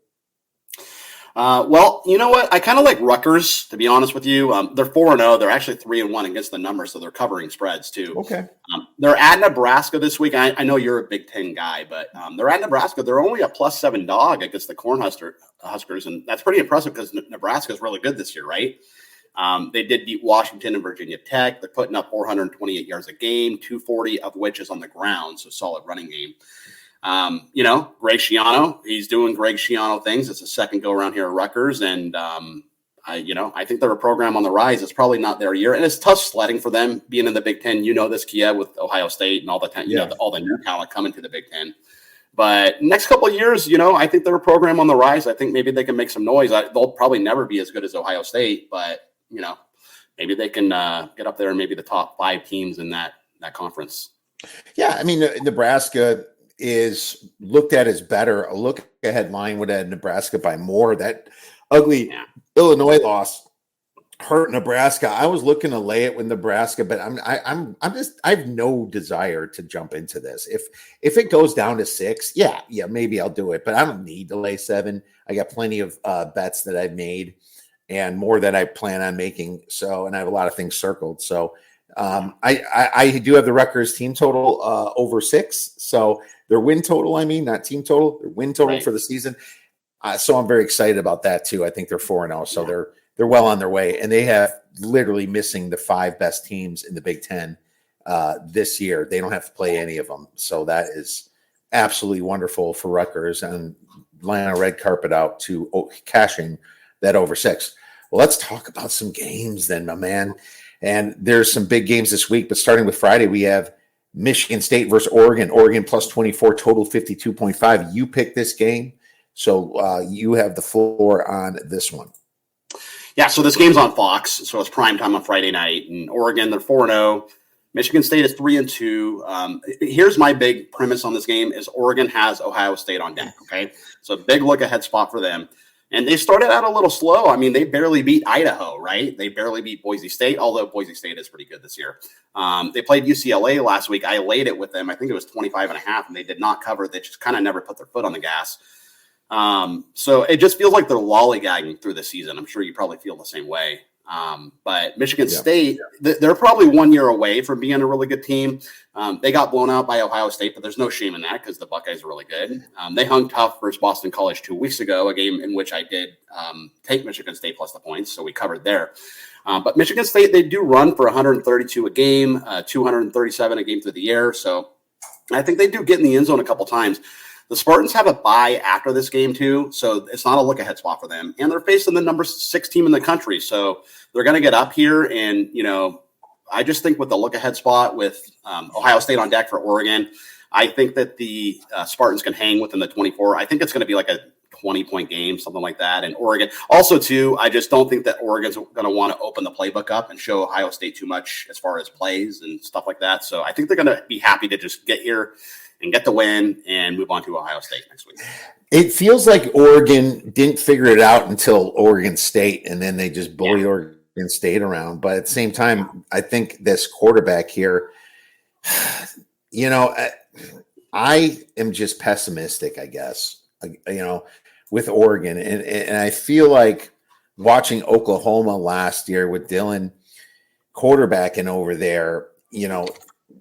S4: Well, you know what? I kind of like Rutgers, to be honest with you. They're 4-0. They're actually 3-1 against the number, so they're covering spreads too.
S2: Okay.
S4: They're at Nebraska this week. I know you're a Big Ten guy, but they're at Nebraska. They're only a +7 dog against the Cornhuskers, and that's pretty impressive because Nebraska is really good this year, right? They did beat Washington and Virginia Tech. They're putting up 428 yards a game, 240 of which is on the ground, so solid running game. Greg Schiano, he's doing Greg Schiano things. It's a second go around here at Rutgers, and I think they're a program on the rise. It's probably not their year, and it's tough sledding for them being in the Big Ten. This, Kiev, with Ohio State and all the all the new talent coming to the Big Ten. But next couple of years, I think they're a program on the rise. I think maybe they can make some noise. They'll probably never be as good as Ohio State, but maybe they can get up there and maybe the top 5 teams in that conference.
S2: Yeah, I mean, Nebraska is looked at as better. A look ahead line would have Nebraska by more. That ugly Illinois loss hurt Nebraska. I was looking to lay it with Nebraska, but I have no desire to jump into this. If it goes down to 6, maybe I'll do it, but I don't need to lay 7. I got plenty of bets that I've made and more that I plan on making. So, and I have a lot of things circled. So I do have the Rutgers team total over 6. So their win total, not team total, their win total for the season. So I'm very excited about that too. I think they're 4-0. So they're well on their way, and they have literally missing the 5 best teams in the Big Ten this year. They don't have to play any of them. So that is absolutely wonderful for Rutgers, and laying a red carpet out to cashing that over 6. Well, let's talk about some games then, my man. And there's some big games this week, but starting with Friday, we have Michigan State versus Oregon. Oregon +24, total 52.5. You picked this game, so you have the floor on this one.
S4: Yeah, so this game's on Fox, so it's prime time on Friday night. And Oregon, they're 4-0. Michigan State is 3-2. Here's my big premise on this game is Oregon has Ohio State on deck. Okay. So big look ahead spot for them. And they started out a little slow. I mean, they barely beat Idaho, right? They barely beat Boise State, although Boise State is pretty good this year. They played UCLA last week. I laid it with them. I think it was 25.5, and they did not cover. They just kind of never put their foot on the gas. So it just feels like they're lollygagging through the season. I'm sure you probably feel the same way. But Michigan State, they're probably 1 year away from being a really good team. They got blown out by Ohio State, but there's no shame in that because the Buckeyes are really good. They hung tough versus Boston College 2 weeks ago, a game in which I did take Michigan State plus the points, so we covered there. But Michigan State, they do run for 132 a game, 237 a game through the air. So I think they do get in the end zone a couple times. The Spartans have a bye after this game, too, so it's not a look-ahead spot for them. And they're facing the number 6 team in the country, so they're going to get up here. And, I just think with the look-ahead spot with Ohio State on deck for Oregon, I think that the Spartans can hang within the 24. I think it's going to be like a 20-point game, something like that. And Oregon also, too, I just don't think that Oregon's going to want to open the playbook up and show Ohio State too much as far as plays and stuff like that. So I think they're going to be happy to just get here and get the win and move on to Ohio State next week.
S2: It feels like Oregon didn't figure it out until Oregon State, and then they just bullied Oregon State around. But at the same time, I think this quarterback here, I am just pessimistic, I guess, with Oregon. And I feel like watching Oklahoma last year with Dylan quarterbacking over there,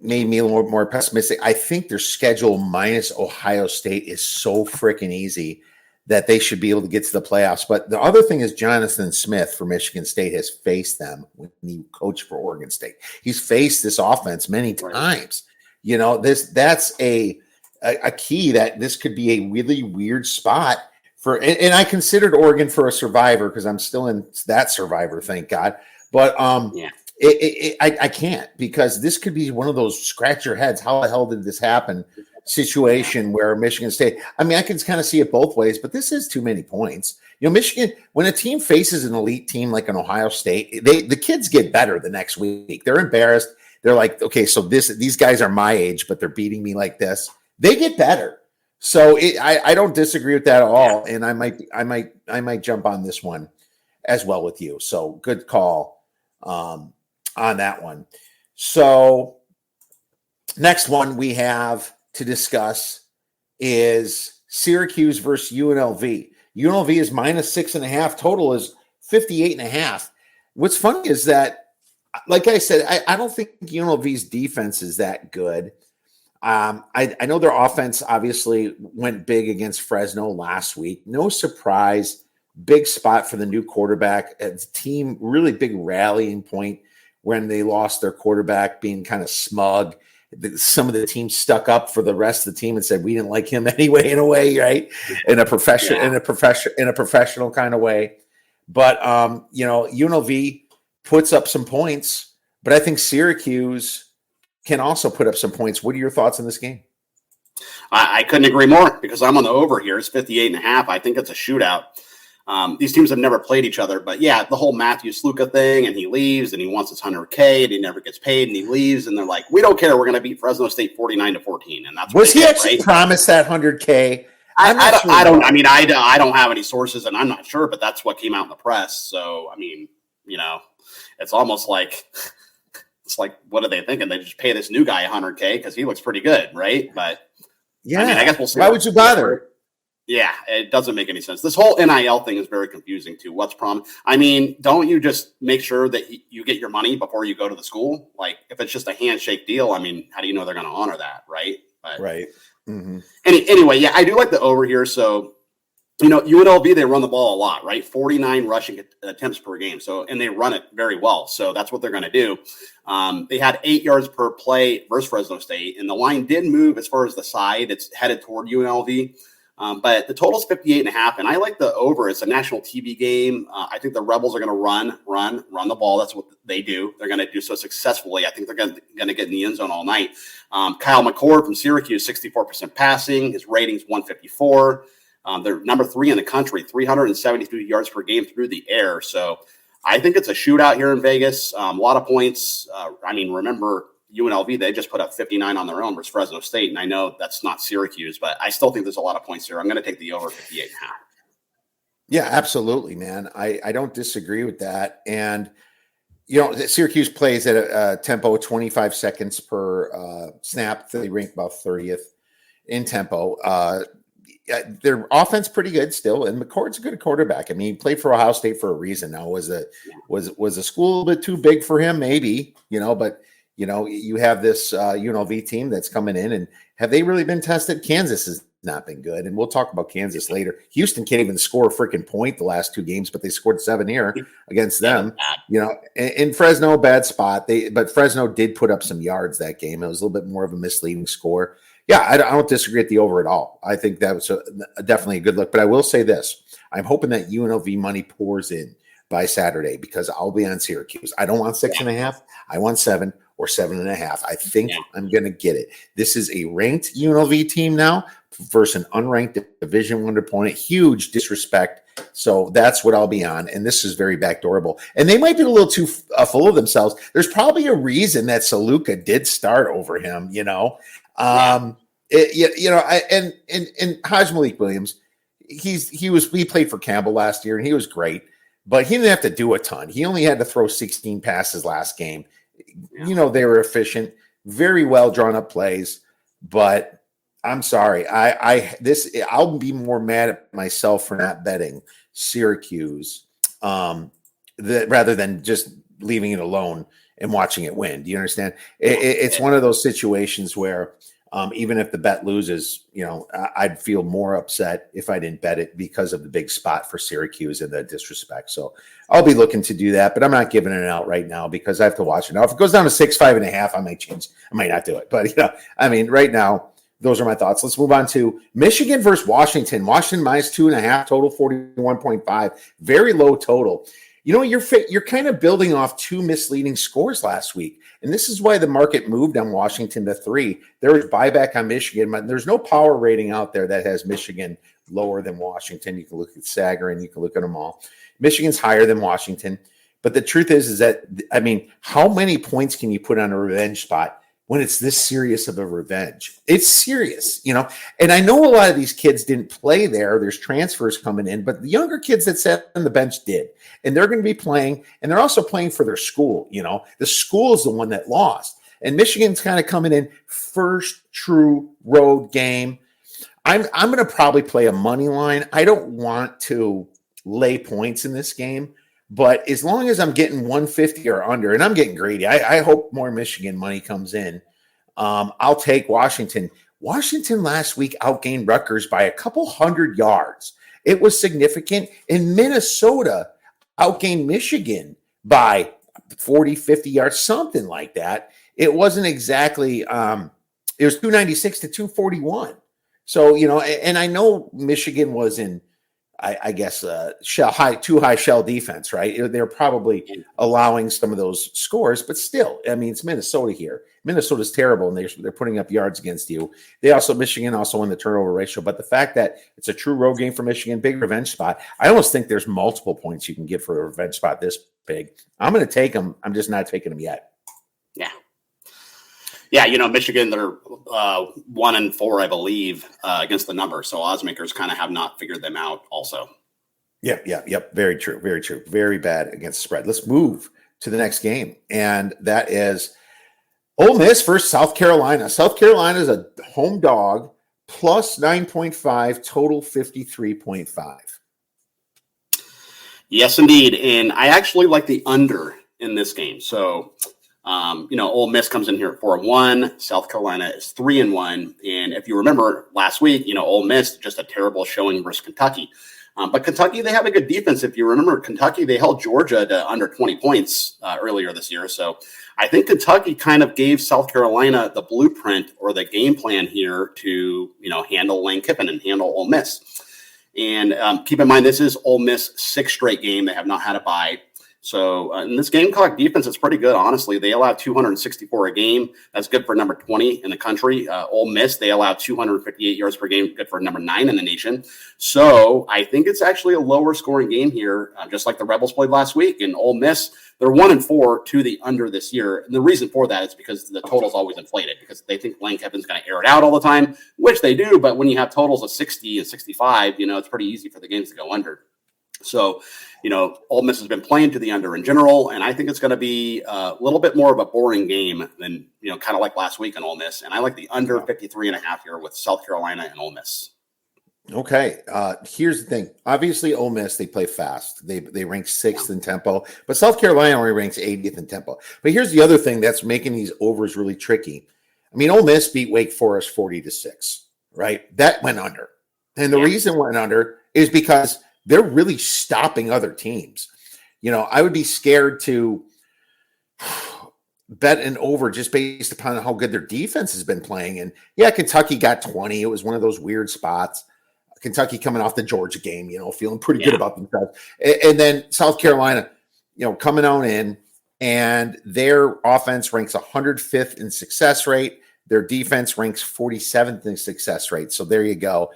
S2: made me a little more pessimistic. I think their schedule minus Ohio State is so freaking easy that they should be able to get to the playoffs. But the other thing is Jonathan Smith for Michigan State has faced them when he coached for Oregon State. He's faced this offense many times. That's a key that this could be a really weird spot for. And I considered Oregon for a survivor because I'm still in that survivor, thank God. But I can't, because this could be one of those scratch your heads, how the hell did this happen situation where Michigan State, I mean, I can kind of see it both ways, but this is too many points. Michigan, when a team faces an elite team like an Ohio State, the kids get better the next week. They're embarrassed. They're like, okay, so these guys are my age, but they're beating me like this. They get better. So I don't disagree with that at all. And I might jump on this one as well with you. So good call on that one. So next one we have to discuss is Syracuse versus UNLV. UNLV is -6.5. Total is 58.5. What's funny is that, like I said, I don't think UNLV's defense is that good. I know their offense obviously went big against Fresno last week. No surprise. Big spot for the new quarterback. It's a team, really big rallying point when they lost their quarterback, being kind of smug. Some of the team stuck up for the rest of the team and said, we didn't like him anyway, in a way, right? In a professional kind of way. But, UNLV puts up some points, but I think Syracuse can also put up some points. What are your thoughts on this game?
S4: I couldn't agree more, because I'm on the over here. It's 58.5. I think it's a shootout. These teams have never played each other, but yeah, the whole Matthew Sluka thing, and he leaves and he wants his $100K and he never gets paid and he leaves, and they're like, we don't care. We're going to beat Fresno State 49-14. And that's what
S2: was he actually promised that $100K?
S4: I don't have any sources and I'm not sure, but that's what came out in the press. So, I mean, it's almost like, what are they thinking? They just pay this new guy $100K because he looks pretty good. Right. But
S2: yeah,
S4: I guess we'll see.
S2: Why would you bother?
S4: Yeah, it doesn't make any sense. This whole NIL thing is very confusing too. What's promised? I mean, don't you just make sure that you get your money before you go to the school? Like, if it's just a handshake deal, I mean, how do you know they're going to honor that, right? But,
S2: right. Mm-hmm.
S4: Anyway, yeah, I do like the over here. So, UNLV, they run the ball a lot, right? 49 rushing attempts per game. So, and they run it very well. So that's what they're going to do. They had 8 yards per play versus Fresno State, and the line did move as far as the side. It's headed toward UNLV. But the total is 58.5, and I like the over. It's a national TV game. I think the Rebels are going to run the ball. That's what they do. They're going to do so successfully. I think they're going to get in the end zone all night. Kyle McCord from Syracuse, 64% passing. His rating's 154. They're number 3 in the country, 372 yards per game through the air. So I think it's a shootout here in Vegas. A lot of points. Remember, UNLV, they just put up 59 on their own versus Fresno State. And I know that's not Syracuse, but I still think there's a lot of points here. I'm going to take the over 58.5.
S2: Yeah, absolutely, man. I don't disagree with that. And, Syracuse plays at a tempo of 25 seconds per snap. They rank about 30th in tempo. Their offense pretty good still, and McCord's a good quarterback. I mean, he played for Ohio State for a reason. Now, was a school a bit too big for him? Maybe, but you have this UNLV team that's coming in, and have they really been tested? Kansas has not been good, and we'll talk about Kansas later. Houston can't even score a freaking point the last 2 games, but they scored 7 here against them. In Fresno, bad spot. But Fresno did put up some yards that game. It was a little bit more of a misleading score. Yeah, I don't disagree at the over at all. I think that was definitely a good look. But I will say this. I'm hoping that UNLV money pours in by Saturday because I'll be on Syracuse. I don't want 6.5. I want 7 or 7.5. I think I'm going to get it. This is a ranked UNLV team now versus an unranked Division I opponent. Huge disrespect. So that's what I'll be on. And this is very backdoorable. And they might be a little too full of themselves. There's probably a reason that Saluka did start over him, and Haj Malik Williams, he played for Campbell last year and he was great, but he didn't have to do a ton. He only had to throw 16 passes last game. They were efficient, very well drawn up plays, but I'm sorry. I'll be more mad at myself for not betting Syracuse rather than just leaving it alone and watching it win. Do you understand? It's one of those situations where even if the bet loses, I'd feel more upset if I didn't bet it because of the big spot for Syracuse and the disrespect. So I'll be looking to do that, but I'm not giving it out right now because I have to watch it. Now, if it goes down to 6, 5.5, I might change. I might not do it, but right now, those are my thoughts. Let's move on to Michigan versus Washington. Washington minus 2.5, total 41.5. Very low total. You're kind of building off 2 misleading scores last week. And this is why the market moved on Washington to 3. There was buyback on Michigan, but there's no power rating out there that has Michigan lower than Washington. You can look at Sager and you can look at them all. Michigan's higher than Washington. But the truth is that, how many points can you put on a revenge spot when it's this serious of a revenge? It's serious, and I know a lot of these kids didn't play there. There's transfers coming in, but the younger kids that sat on the bench did, and they're going to be playing, and they're also playing for their school. The school is the one that lost, and Michigan's kind of coming in first true road game. I'm going to probably play a money line. I don't want to lay points in this game, but as long as I'm getting 150 or under, and I'm getting greedy, I hope more Michigan money comes in. I'll take Washington. Washington last week outgained Rutgers by a couple hundred yards. It was significant. And Minnesota outgained Michigan by 40, 50 yards, something like that. It wasn't exactly, it was 296 to 241. So, and I know Michigan was in, I guess, too high shell defense, right? They're probably allowing some of those scores, but still, it's Minnesota here. Minnesota's terrible, and they're putting up yards against you. Michigan also won the turnover ratio, but the fact that it's a true road game for Michigan, big revenge spot, I almost think there's multiple points you can get for a revenge spot this big. I'm going to take them. I'm just not taking them yet.
S4: Yeah. Yeah, Michigan, they're 1-4, I believe, against the number. So oddsmakers kind of have not figured them out also.
S2: Yep. Very true. Very true. Very bad against the spread. Let's move to the next game. And that is Ole Miss versus South Carolina. South Carolina is a home dog, plus 9.5, total 53.5.
S4: Yes, indeed. And I actually like the under in this game. So Ole Miss comes in here at 4-1. South Carolina is 3-1. And if you remember last week, Ole Miss just a terrible showing versus Kentucky. But Kentucky, they have a good defense. If you remember, Kentucky, they held Georgia to under 20 points earlier this year. So I think Kentucky kind of gave South Carolina the blueprint or the game plan here to, handle Lane Kiffin and handle Ole Miss. And keep in mind, this is Ole Miss' 6th straight game. They have not had a bye. So in this Gamecock defense, it's pretty good, honestly. They allow 264 a game. That's good for number 20 in the country. Ole Miss, they allow 258 yards per game, good for number 9 in the nation. So I think it's actually a lower scoring game here, just like the Rebels played last week. And Ole Miss, they're 1-4 to the under this year. And the reason for that is because the total's always inflated, because they think Lane Kiffin's going to air it out all the time, which they do. But when you have totals of 60 and 65, it's pretty easy for the games to go under. So, Ole Miss has been playing to the under in general, and I think it's going to be a little bit more of a boring game than, kind of like last week in Ole Miss. And I like the under 53.5 here with South Carolina and Ole Miss.
S2: Okay. Here's the thing. Obviously, Ole Miss, they play fast. They rank 6th in tempo, but South Carolina only ranks 80th in tempo. But here's the other thing that's making these overs really tricky. I mean, Ole Miss beat Wake Forest 40-6, right? That went under. And the reason it went under is because they're really stopping other teams. I would be scared to bet an over just based upon how good their defense has been playing. And Kentucky got 20. It was one of those weird spots. Kentucky coming off the Georgia game, feeling pretty good about themselves. And then South Carolina, coming on in, and their offense ranks 105th in success rate. Their defense ranks 47th in success rate. So there you go.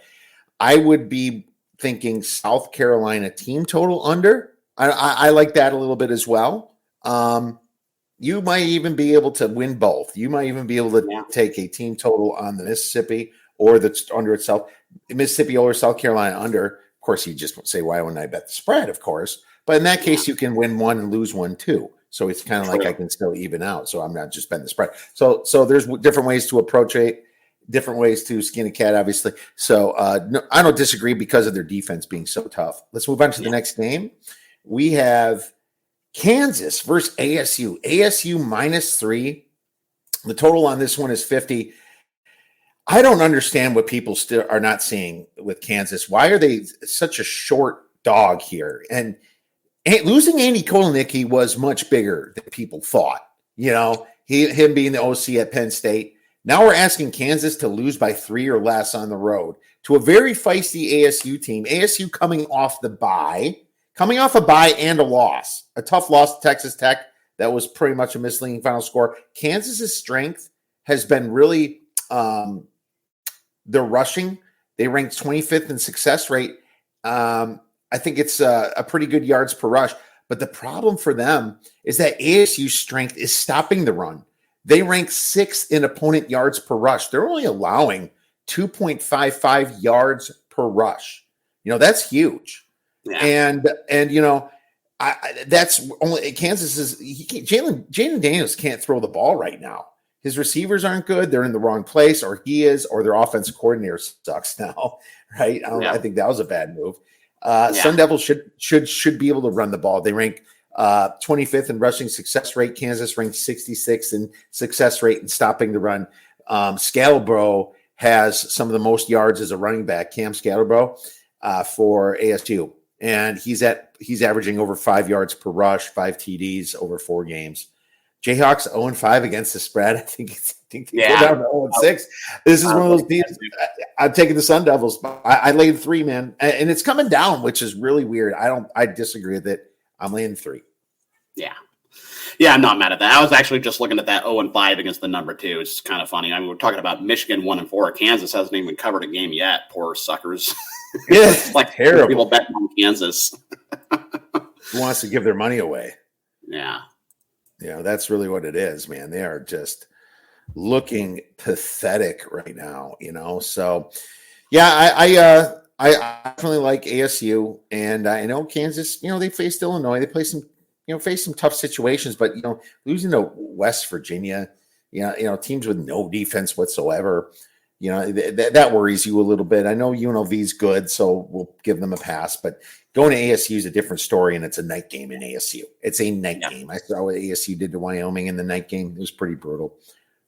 S2: I would be thinking South Carolina team total under. I like that a little bit as well. You might even be able to win both. You might even be able to take a team total on the Mississippi or that's under itself. Mississippi or South Carolina under. Of course, you just say, why wouldn't I bet the spread? Of course. But in that case, you can win one and lose one too. So it's kind of like I can still even out. So I'm not just betting the spread. So there's different ways to approach it. Different ways to skin a cat, obviously. So no, I don't disagree because of their defense being so tough. Let's move on to the next game. We have Kansas versus ASU. ASU -3. The total on this one is 50. I don't understand what people still are not seeing with Kansas. Why are they such a short dog here? And losing Andy Kotelnicki was much bigger than people thought. Him being the OC at Penn State. Now we're asking Kansas to lose by 3 or less on the road to a very feisty ASU team. ASU coming off a bye and a loss, a tough loss to Texas Tech. That was pretty much a misleading final score. Kansas's strength has been really their rushing. They ranked 25th in success rate. I think it's a pretty good yards per rush. But the problem for them is that ASU's strength is stopping the run. They rank 6th in opponent yards per rush. They're only allowing 2.55 yards per rush. That's huge. Yeah. And that's only Kansas is. Jalen Daniels can't throw the ball right now. His receivers aren't good. They're in the wrong place, or he is, or their offensive coordinator sucks now. Right? I think that was a bad move. Sun Devils should be able to run the ball. They rank 25th in rushing success rate. Kansas ranked 66th in success rate and stopping the run. Scalabro has some of the most yards as a running back, Cam Scalabro, for ASU. And he's averaging over 5 yards per rush, 5 TDs over 4 games. Jayhawks 0-5 against the spread. I think they go down to 0-6. This is one of those teams. I'm taking the Sun Devils. I laid 3, man. And it's coming down, which is really weird. I disagree with it. I'm laying 3.
S4: Yeah, I'm not mad at that. I was actually just looking at that 0-5 against the number 2. It's kind of funny. I mean, we're talking about Michigan 1-4. Kansas hasn't even covered a game yet. Poor suckers.
S2: Yeah, it's like terrible.
S4: People betting on Kansas.
S2: Who wants to give their money away?
S4: Yeah.
S2: That's really what it is, man. They are just looking pathetic right now, So, yeah, I definitely like ASU, and I know Kansas. They faced Illinois. They play face some tough situations, but losing to West Virginia, teams with no defense whatsoever, that worries you a little bit. I know UNLV's good, so we'll give them a pass, but going to ASU is a different story, and it's a night game in ASU. It's a night game. I saw what ASU did to Wyoming in the night game. It was pretty brutal.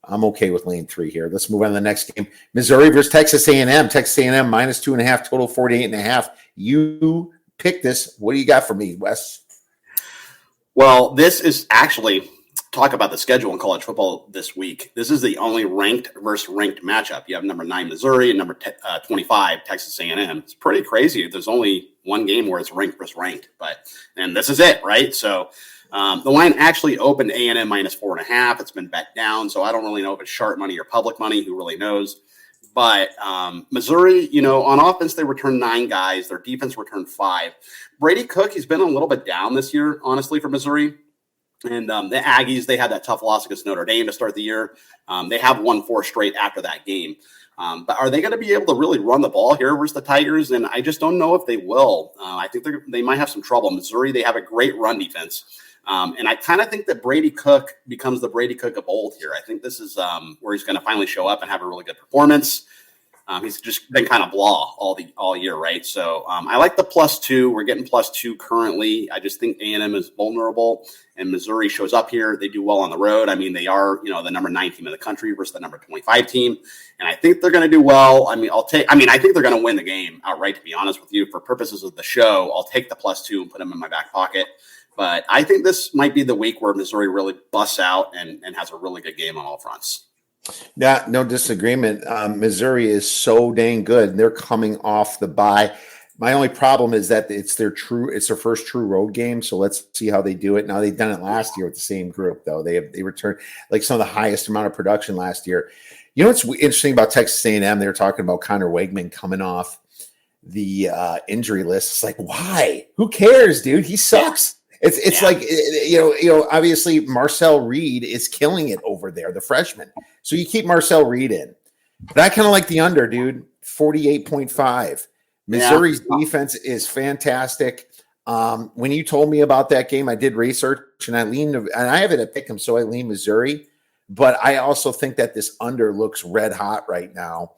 S2: I'm okay with lane 3 here. Let's move on to the next game. Missouri versus Texas A&M. Texas A&M -2.5, total 48.5. You pick this. What do you got for me, Wes?
S4: Well, this is actually talk about the schedule in college football this week. This is the only ranked versus ranked matchup. You have number 9 Missouri and number 25 Texas A&M. It's pretty crazy. There's only one game where it's ranked versus ranked, and this is it, right? So the line actually opened A&M minus 4.5. It's been bet down, so I don't really know if it's sharp money or public money. Who really knows? But Missouri, on offense, they returned 9 guys. Their defense returned 5. Brady Cook, he's been a little bit down this year, honestly, for Missouri. And the Aggies, they had that tough loss against Notre Dame to start the year. They have won 4 straight after that game. But are they going to be able to really run the ball here versus the Tigers? And I just don't know if they will. I think they might have some trouble. Missouri, they have a great run defense. And I kind of think that Brady Cook becomes the Brady Cook of old here. I think this is where he's going to finally show up and have a really good performance. He's just been kind of blah all year, right? So I like the +2. We're getting +2 currently. I just think A&M is vulnerable, and Missouri shows up here. They do well on the road. I mean, they are the number 9 team in the country versus the number 25 team, and I think they're going to do well. I think they're going to win the game outright. To be honest with you, for purposes of the show, I'll take the +2 and put them in my back pocket. But I think this might be the week where Missouri really busts out and has a really good game on all fronts.
S2: Yeah, no disagreement. Missouri is so dang good. They're coming off the bye. My only problem is that it's their first true road game. So let's see how they do it. Now they've done it last year with the same group, though. They returned like some of the highest amount of production last year. You know what's interesting about Texas A&M? They were talking about Connor Wegman coming off the injury list. It's like, why? Who cares, dude? He sucks. It's like, obviously Marcel Reed is killing it over there, the freshman. So you keep Marcel Reed in. But I kind of like the under, dude, 48.5. Missouri's defense is fantastic. When you told me about that game, I did research and I have it at Pick'em, so I lean Missouri. But I also think that this under looks red hot right now,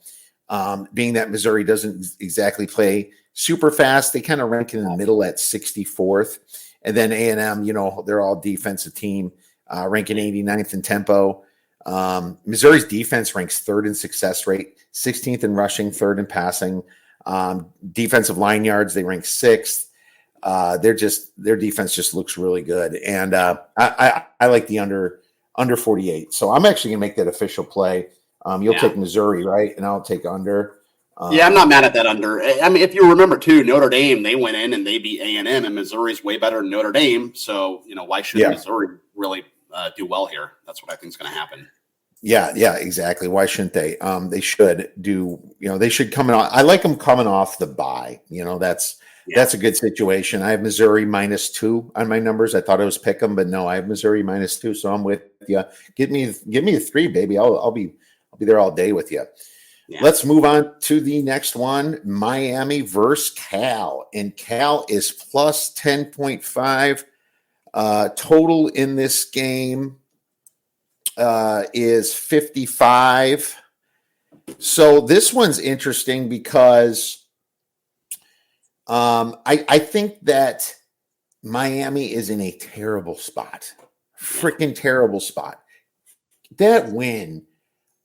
S2: being that Missouri doesn't exactly play super fast. They kind of rank in the middle at 64th. And then A&M, they're all defensive team, ranking 89th in tempo. Missouri's defense ranks 3rd in success rate, 16th in rushing, 3rd in passing. Defensive line yards, they rank 6th. Their defense just looks really good. And I like the under 48. So I'm actually going to make that official play. You'll take Missouri, right? And I'll take under.
S4: I'm not mad at that under. I mean, if you remember, too, Notre Dame, they went in and they beat A&M, and Missouri's way better than Notre Dame. So, why shouldn't Missouri really do well here? That's what I think is going to happen.
S2: Yeah, exactly. Why shouldn't they? They should do, they should come in. I like them coming off the bye. That's a good situation. I have Missouri -2 on my numbers. I thought it was pick them, but no, I have Missouri -2. So I'm with you. Give me a 3, baby. I'll be there all day with you. Yeah. Let's move on to the next one, Miami versus Cal. And Cal is plus 10.5. Total in this game is 55. So this one's interesting because I think that Miami is in a terrible spot. Freaking terrible spot. That win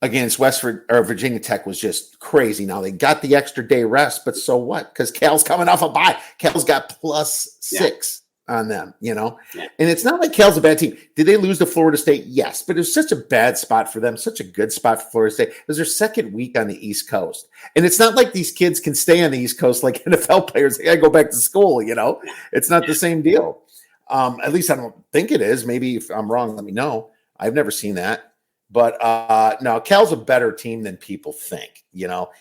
S2: against Virginia Tech was just crazy. Now they got the extra day rest, but so what? Because Cal's coming off a bye. Cal's got +6 on them, And it's not like Cal's a bad team. Did they lose to Florida State? Yes, but it was such a bad spot for them, such a good spot for Florida State. It was their second week on the East Coast. And it's not like these kids can stay on the East Coast like NFL players. They got to go back to school, It's not the same deal. At least I don't think it is. Maybe if I'm wrong, let me know. I've never seen that. But no, Cal's a better team than people think,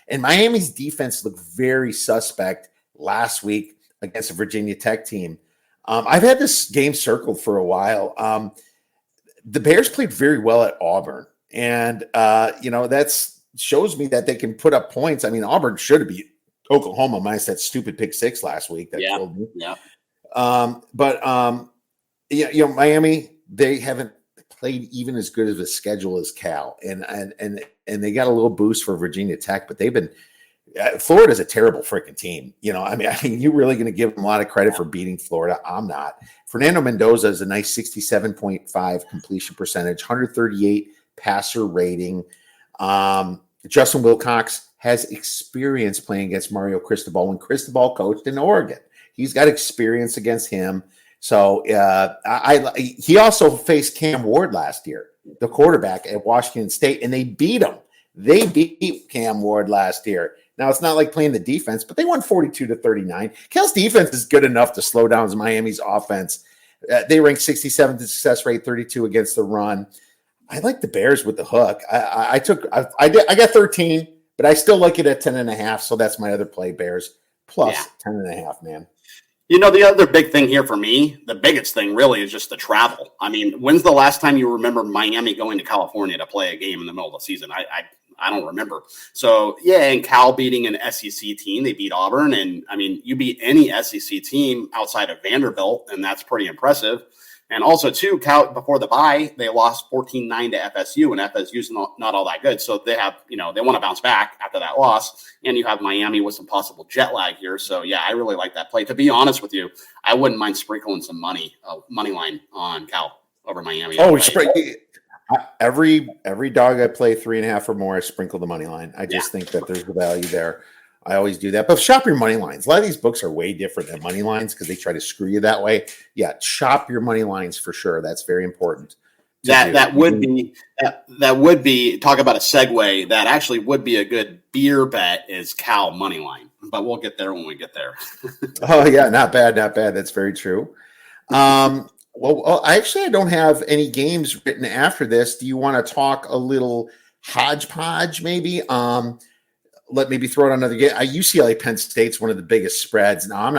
S2: And Miami's defense looked very suspect last week against a Virginia Tech team. I've had this game circled for a while. The Bears played very well at Auburn. And, that shows me that they can put up points. I mean, Auburn should have beat Oklahoma minus that stupid pick 6 last week. That killed me. Yeah. Miami, they haven't played even as good of a schedule as Cal, and they got a little boost for Virginia Tech, but they've been. Florida's a terrible freaking team. I mean, you're really going to give them a lot of credit for beating Florida. I'm not. Fernando Mendoza is a nice 67.5 completion percentage, 138 passer rating. Justin Wilcox has experience playing against Mario Cristobal when Cristobal coached in Oregon. He's got experience against him. So he also faced Cam Ward last year, the quarterback at Washington State, and they beat him. They beat Cam Ward last year. Now, it's not like playing the defense, but they won 42-39. Cal's defense is good enough to slow down Miami's offense. They ranked 67th in success rate, 32 against the run. I like the Bears with the hook. I got 13, but I still like it at 10.5. So that's my other play, Bears plus 10.5, man.
S4: You know, the other big thing here for me, the biggest thing really is just the travel. I mean, when's the last time you remember Miami going to California to play a game in the middle of the season? I don't remember. So, and Cal beating an SEC team. They beat Auburn. And, I mean, you beat any SEC team outside of Vanderbilt, and that's pretty impressive. And also, too, Cal, before the bye, they lost 14-9 to FSU, and FSU's not all that good. So they have, they want to bounce back after that loss. And you have Miami with some possible jet lag here. So, I really like that play. To be honest with you, I woun't mind sprinkling some money line on Cal over Miami.
S2: Oh, every dog I play 3.5 or more, I sprinkle the money line. I just think that there's the value there. I always do that. But shop your money lines. A lot of these books are way different than money lines because they try to screw you that way. Yeah, shop your money lines for sure. That's very important.
S4: That would be talk about a segue. That actually would be a good beer bet is Cal money line. But we'll get there when we get there.
S2: Oh yeah, not bad. That's very true. Well, I don't have any games written after this. Do you want to talk a little hodgepodge maybe? Let maybe throw out another game. UCLA Penn State's one of the biggest spreads. Now, I'm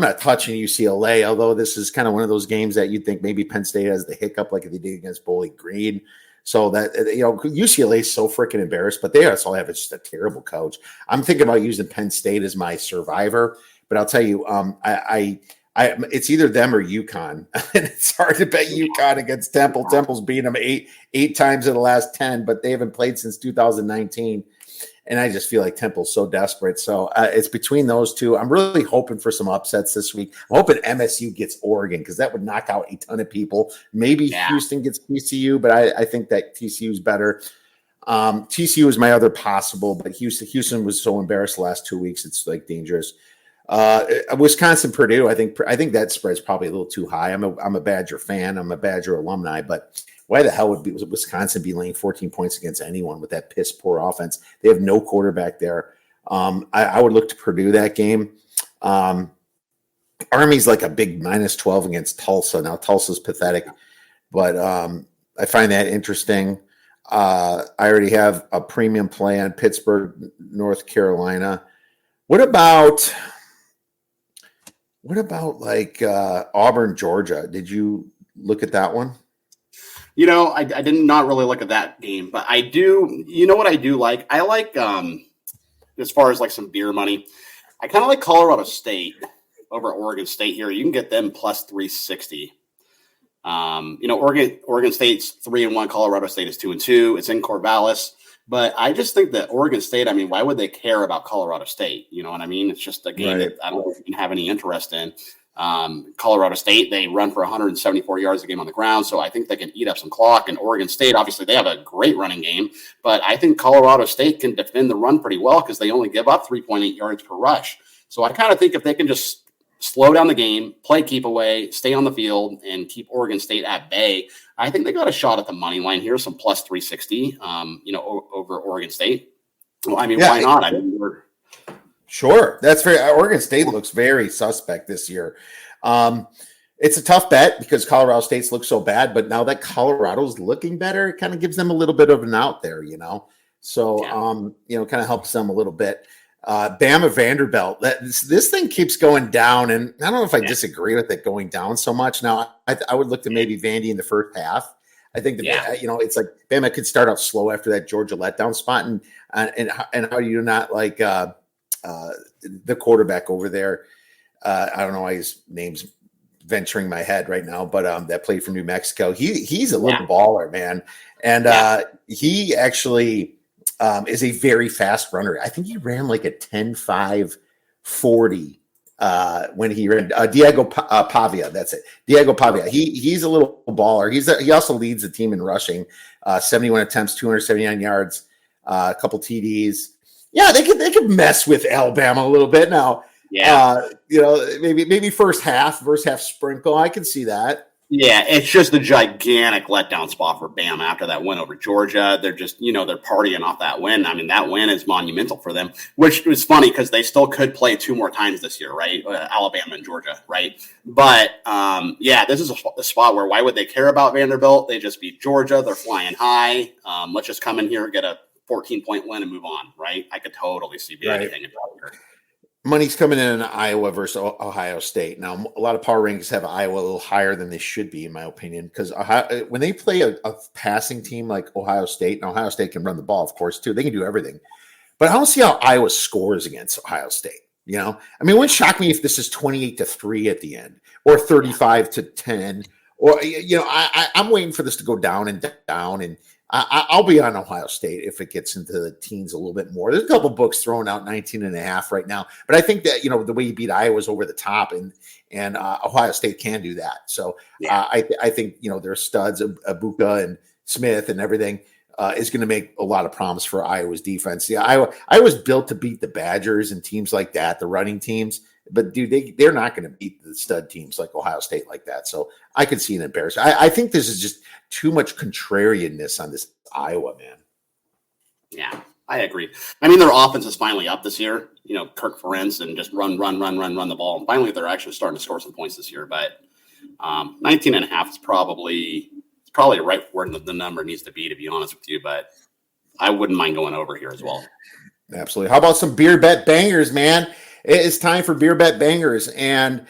S2: not touching UCLA, although this is kind of one of those games that you'd think maybe Penn State has the hiccup like they did against Bowling Green. So that, UCLA is so freaking embarrassed, but they also have just a terrible coach. I'm thinking about using Penn State as my survivor, but I'll tell you, it's either them or UConn. And it's hard to bet UConn against Temple. Temple's beaten them eight times in the last 10, but they haven't played since 2019. And I just feel like Temple's so desperate. So it's between those two. I'm really hoping for some upsets this week. I'm hoping MSU gets Oregon because that would knock out a ton of people. Maybe Houston gets TCU, but I think that TCU is better. TCU is my other possible, but Houston was so embarrassed the last 2 weeks. It's like dangerous. Wisconsin, Purdue. I think that spread's probably a little too high. I'm a Badger fan. I'm a Badger alumni, but why the hell would Wisconsin be laying 14 points against anyone with that piss poor offense? They have no quarterback there. I would look to Purdue that game. Army's like a big -12 against Tulsa. Now Tulsa's pathetic, but I find that interesting. I already have a premium play on Pittsburgh, North Carolina. What about like Auburn, Georgia? Did you look at that one?
S4: I did not really look at that game, but I do. You know what I do like? I like, as far as like some beer money, I kind of like Colorado State over Oregon State here. You can get them plus 360. Oregon State's 3-1. Colorado State is 2-2. It's in Corvallis. But I just think that Oregon State, I mean, why would they care about Colorado State? You know what I mean? It's just a game that I don't even have any interest in. Colorado State, they run for 174 yards a game on the ground, so I think they can eat up some clock. And Oregon State, obviously, they have a great running game, but I think Colorado State can defend the run pretty well because they only give up 3.8 yards per rush. So I kind of think if they can just slow down the game, play keep away, stay on the field, and keep Oregon State at bay, I think they got a shot at the money line here, some plus 360, over Oregon State. Well, I mean, why not? I mean,
S2: Sure. That's very Oregon State looks very suspect this year. It's a tough bet because Colorado State's look so bad, but now that Colorado's looking better, it kind of gives them a little bit of an out there, So, kind of helps them a little bit. Bama Vanderbilt, this thing keeps going down, and I don't know if I disagree with it going down so much. Now, I would look to maybe Vandy in the first half. I think it's like Bama could start out slow after that Georgia letdown spot, and how do you not like the quarterback over there? I don't know why his name's venturing my head right now, but that played for New Mexico. He's a little baller, man, and he actually is a very fast runner. I think he ran like a 10.5 40 when he ran Diego Pavia. That's it. Diego Pavia. He's a little baller. He also leads the team in rushing, 71 attempts, 279 yards, a couple TDs. Yeah, they could mess with Alabama a little bit. Now,
S4: Yeah.
S2: Maybe first half sprinkle. I can see that.
S4: Yeah, it's just a gigantic letdown spot for Bama after that win over Georgia. They're just, they're partying off that win. I mean, that win is monumental for them, which is funny because they still could play 2 more times this year, right? Alabama and Georgia, right? But, this is a spot where why would they care about Vanderbilt? They just beat Georgia. They're flying high. Let's just come in here, get a 14-point win and move on, right? I could totally see anything about here.
S2: Money's coming in Iowa versus Ohio State. Now, a lot of power rankings have Iowa a little higher than they should be, in my opinion, because when they play a passing team like Ohio State, and Ohio State can run the ball, of course, too. They can do everything. But I don't see how Iowa scores against Ohio State. I mean, it wouldn't shock me if this is 28-3 at the end or 35-10. Or, I'm waiting for this to go down and down, and I'll be on Ohio State if it gets into the teens a little bit more. There's a couple books throwing out 19.5 right now, but I think that the way you beat Iowa is over the top, and Ohio State can do that. So I think their studs, Abuka and Smith and everything is going to make a lot of promise for Iowa's defense. Yeah, Iowa's built to beat the Badgers and teams like that, the running teams. But dude, they're not going to beat the stud teams like Ohio State like that. So I could see an embarrassment. I think this is just too much contrarianness on this Iowa, man.
S4: Yeah, I agree. I mean, their offense is finally up this year. Kirk Ferentz and just run the ball. And finally, they're actually starting to score some points this year. But 19.5 is probably right where the number needs to be honest with you. But I wouldn't mind going over here as well.
S2: Absolutely. How about some beer bet bangers, man? It's time for beer bet bangers, and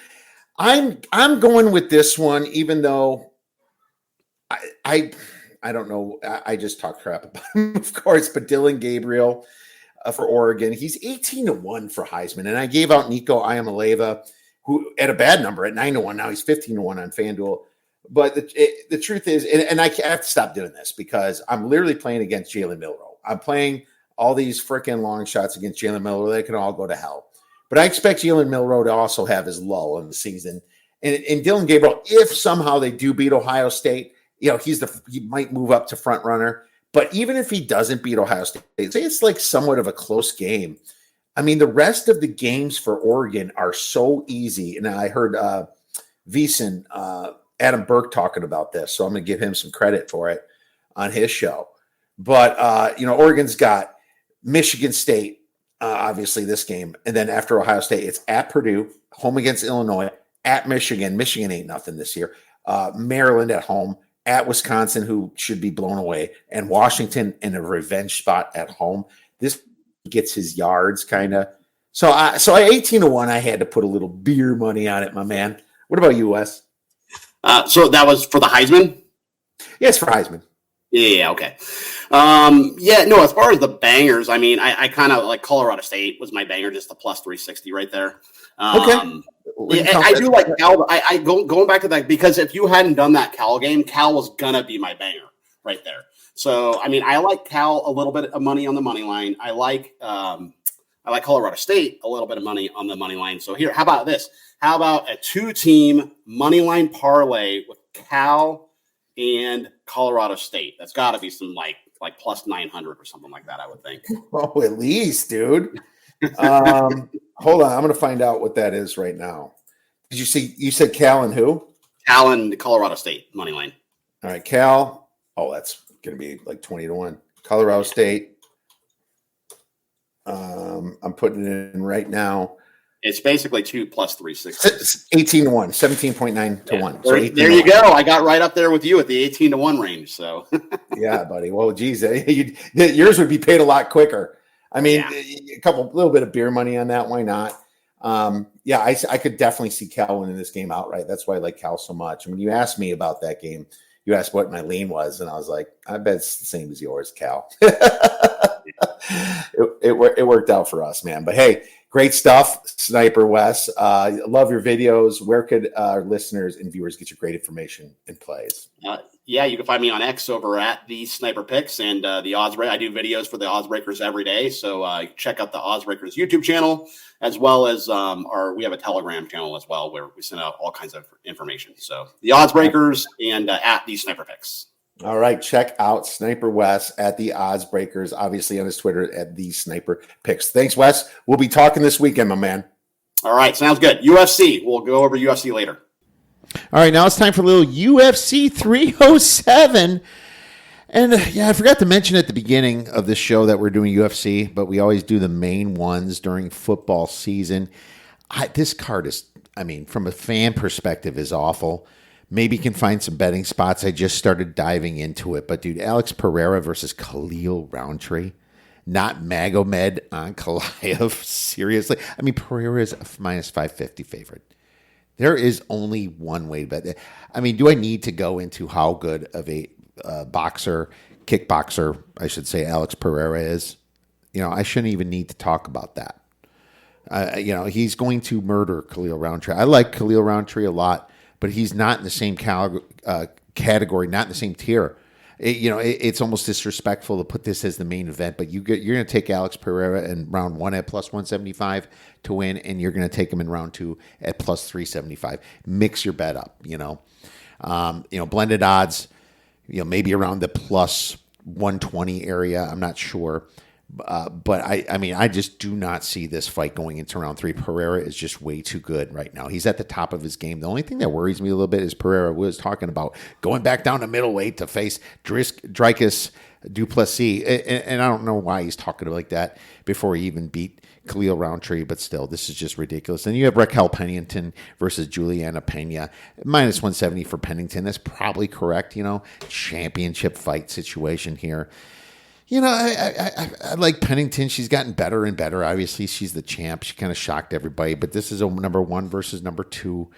S2: I'm going with this one, even though I don't know. I just talk crap about him, of course. But Dylan Gabriel for Oregon, he's 18-1 for Heisman, and I gave out Nico Iamaleava, who at a bad number at 9-1. Now he's 15-1 on FanDuel. But the truth is, and I have to stop doing this because I'm literally playing against Jalen Milroe. I'm playing all these freaking long shots against Jalen Milroe. They can all go to hell. But I expect Jalen Milroe to also have his lull in the season. And Dylan Gabriel, if somehow they do beat Ohio State, he might move up to front runner. But even if he doesn't beat Ohio State, say it's like somewhat of a close game. I mean, the rest of the games for Oregon are so easy. And I heard Veasan, Adam Burke talking about this, so I'm going to give him some credit for it on his show. But, Oregon's got Michigan State, obviously this game. And then after Ohio State, it's at Purdue, home against Illinois, at Michigan. Michigan ain't nothing this year. Maryland at home, at Wisconsin, who should be blown away, and Washington in a revenge spot at home. This gets his yards kind of. So I 18-1, I had to put a little beer money on it, my man. What about you, Wes?
S4: So that was for the Heisman?
S2: Yes, for Heisman.
S4: Yeah, okay. As far as the bangers, I mean, I kind of like Colorado State was my banger, just the plus 360 right there.
S2: Okay.
S4: I do like Cal. Going back to that, because if you hadn't done that Cal game, Cal was going to be my banger right there. So, I mean, I like Cal a little bit of money on the money line. I like Colorado State a little bit of money on the money line. So here, how about this? How about a 2-team money line parlay with Cal and Colorado State? That's got to be some like plus 900 or something like that, I would think.
S2: Oh, at least, dude. Hold on, I'm going to find out what that is right now. Did you see? You said Cal and who?
S4: Cal and Colorado State money line.
S2: All right, Cal. Oh, that's going to be like 20-1. Colorado State. I'm putting it in right now.
S4: It's basically 2 plus 360.
S2: 18-1, 17.9 to 1.
S4: So there you go. I got right up there with you at the 18-1 range. So
S2: yeah, buddy. Well, geez, yours would be paid a lot quicker. I mean, a little bit of beer money on that. Why not? I could definitely see Cal winning this game outright. That's why I like Cal so much. And when you asked me about that game, you asked what my lean was, and I was like, I bet it's the same as yours, Cal. It worked out for us, man. But hey, great stuff, Sniper Wes. Love your videos. Where could our listeners and viewers get your great information and plays?
S4: You can find me on X over at the Sniper Picks and the OddsBreakers. I do videos for the OddsBreakers every day, so check out the OddsBreakers YouTube channel, as well as we have a Telegram channel as well where we send out all kinds of information. So the OddsBreakers and at the Sniper Picks.
S2: All right, check out Sniper Wes at the OddsBreakers, obviously on his Twitter at the Sniper Picks. Thanks, Wes. We'll be talking this weekend, my man.
S4: All right, sounds good. UFC. We'll go over UFC later.
S2: All right, now it's time for a little UFC 307. And yeah, I forgot to mention at the beginning of this show that we're doing UFC, but we always do the main ones during football season. This card is, I mean, from a fan perspective, is awful. Maybe you can find some betting spots. I just started diving into it. But, dude, Alex Pereira versus Khalil Roundtree. Not Magomed Ankalaev. Seriously. I mean, Pereira is a minus 550 favorite. There is only one way to bet. I mean, do I need to go into how good of a kickboxer, I should say, Alex Pereira is? I shouldn't even need to talk about that. He's going to murder Khalil Roundtree. I like Khalil Roundtree a lot, but he's not in the same category, not in the same tier. It's almost disrespectful to put this as the main event, but you're going to take Alex Pereira in round 1 at plus 175 to win, and you're going to take him in round 2 at plus 375. Mix your bet up, blended odds, maybe around the plus 120 area. I'm not sure. But I just do not see this fight going into round 3. Pereira is just way too good right now. He's at the top of his game. The only thing that worries me a little bit is Pereira was talking about going back down to middleweight to face Dricus Duplessis. And I don't know why he's talking like that before he even beat Khalil Roundtree, but still, this is just ridiculous. And you have Raquel Pennington versus Juliana Pena, minus 170 for Pennington. That's probably correct, championship fight situation here. I like Pennington. She's gotten better and better. Obviously, she's the champ. She kind of shocked everybody. But this is a number 1 versus number 2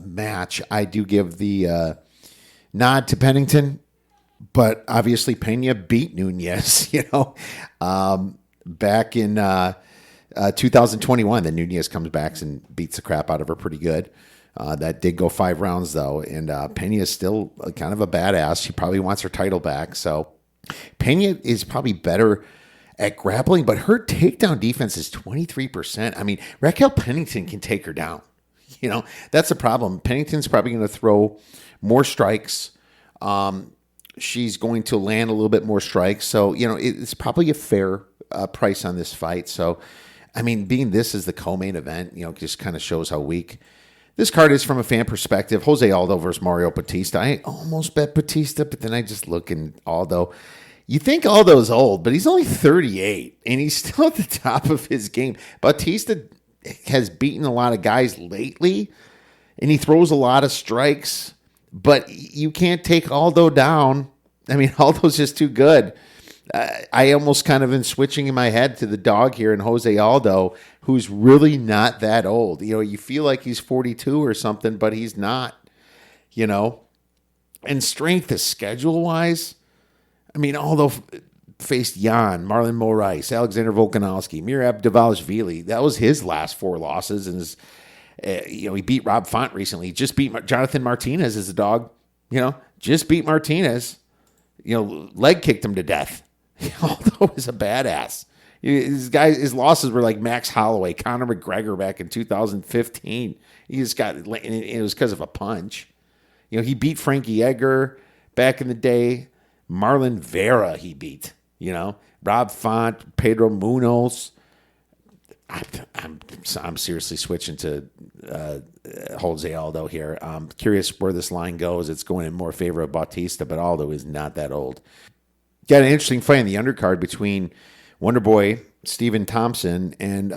S2: match. I do give the nod to Pennington. But obviously, Pena beat Nunez, back in 2021. Then Nunez comes back and beats the crap out of her pretty good. That did go 5 rounds, though. And Pena is still kind of a badass. She probably wants her title back. So Pena is probably better at grappling, but her takedown defense is 23%. I mean, Raquel Pennington can take her down. That's the problem. Pennington's probably going to throw more strikes. She's going to land a little bit more strikes. So, it's probably a fair price on this fight. So, I mean, being this is the co-main event, just kind of shows how weak this card is from a fan perspective. Jose Aldo versus Mario Bautista. I almost bet Bautista, but then I just look in Aldo. You think Aldo's old, but he's only 38, and he's still at the top of his game. Bautista has beaten a lot of guys lately, and he throws a lot of strikes, but you can't take Aldo down. I mean, Aldo's just too good. I almost kind of been switching in my head to the dog here in Jose Aldo, who's really not that old. You feel like he's 42 or something, but he's not, And strength is schedule-wise, I mean, Aldo faced Jan, Marlon Moraes, Alexander Volkanovski, Mirab Dvalishvili. That was his last 4 losses. And he beat Rob Font recently. He just beat Jonathan Martinez as a dog. Just beat Martinez. Leg kicked him to death. Aldo is a badass. His losses were like Max Holloway, Conor McGregor back in 2015. He just got, it was because of a punch. He beat Frankie Edgar back in the day. Marlon Vera he beat. Rob Font, Pedro Munoz. I'm seriously switching to Jose Aldo here. I'm curious where this line goes. It's going in more favor of Bautista, but Aldo is not that old. Got an interesting fight in the undercard between Wonderboy Stephen Thompson and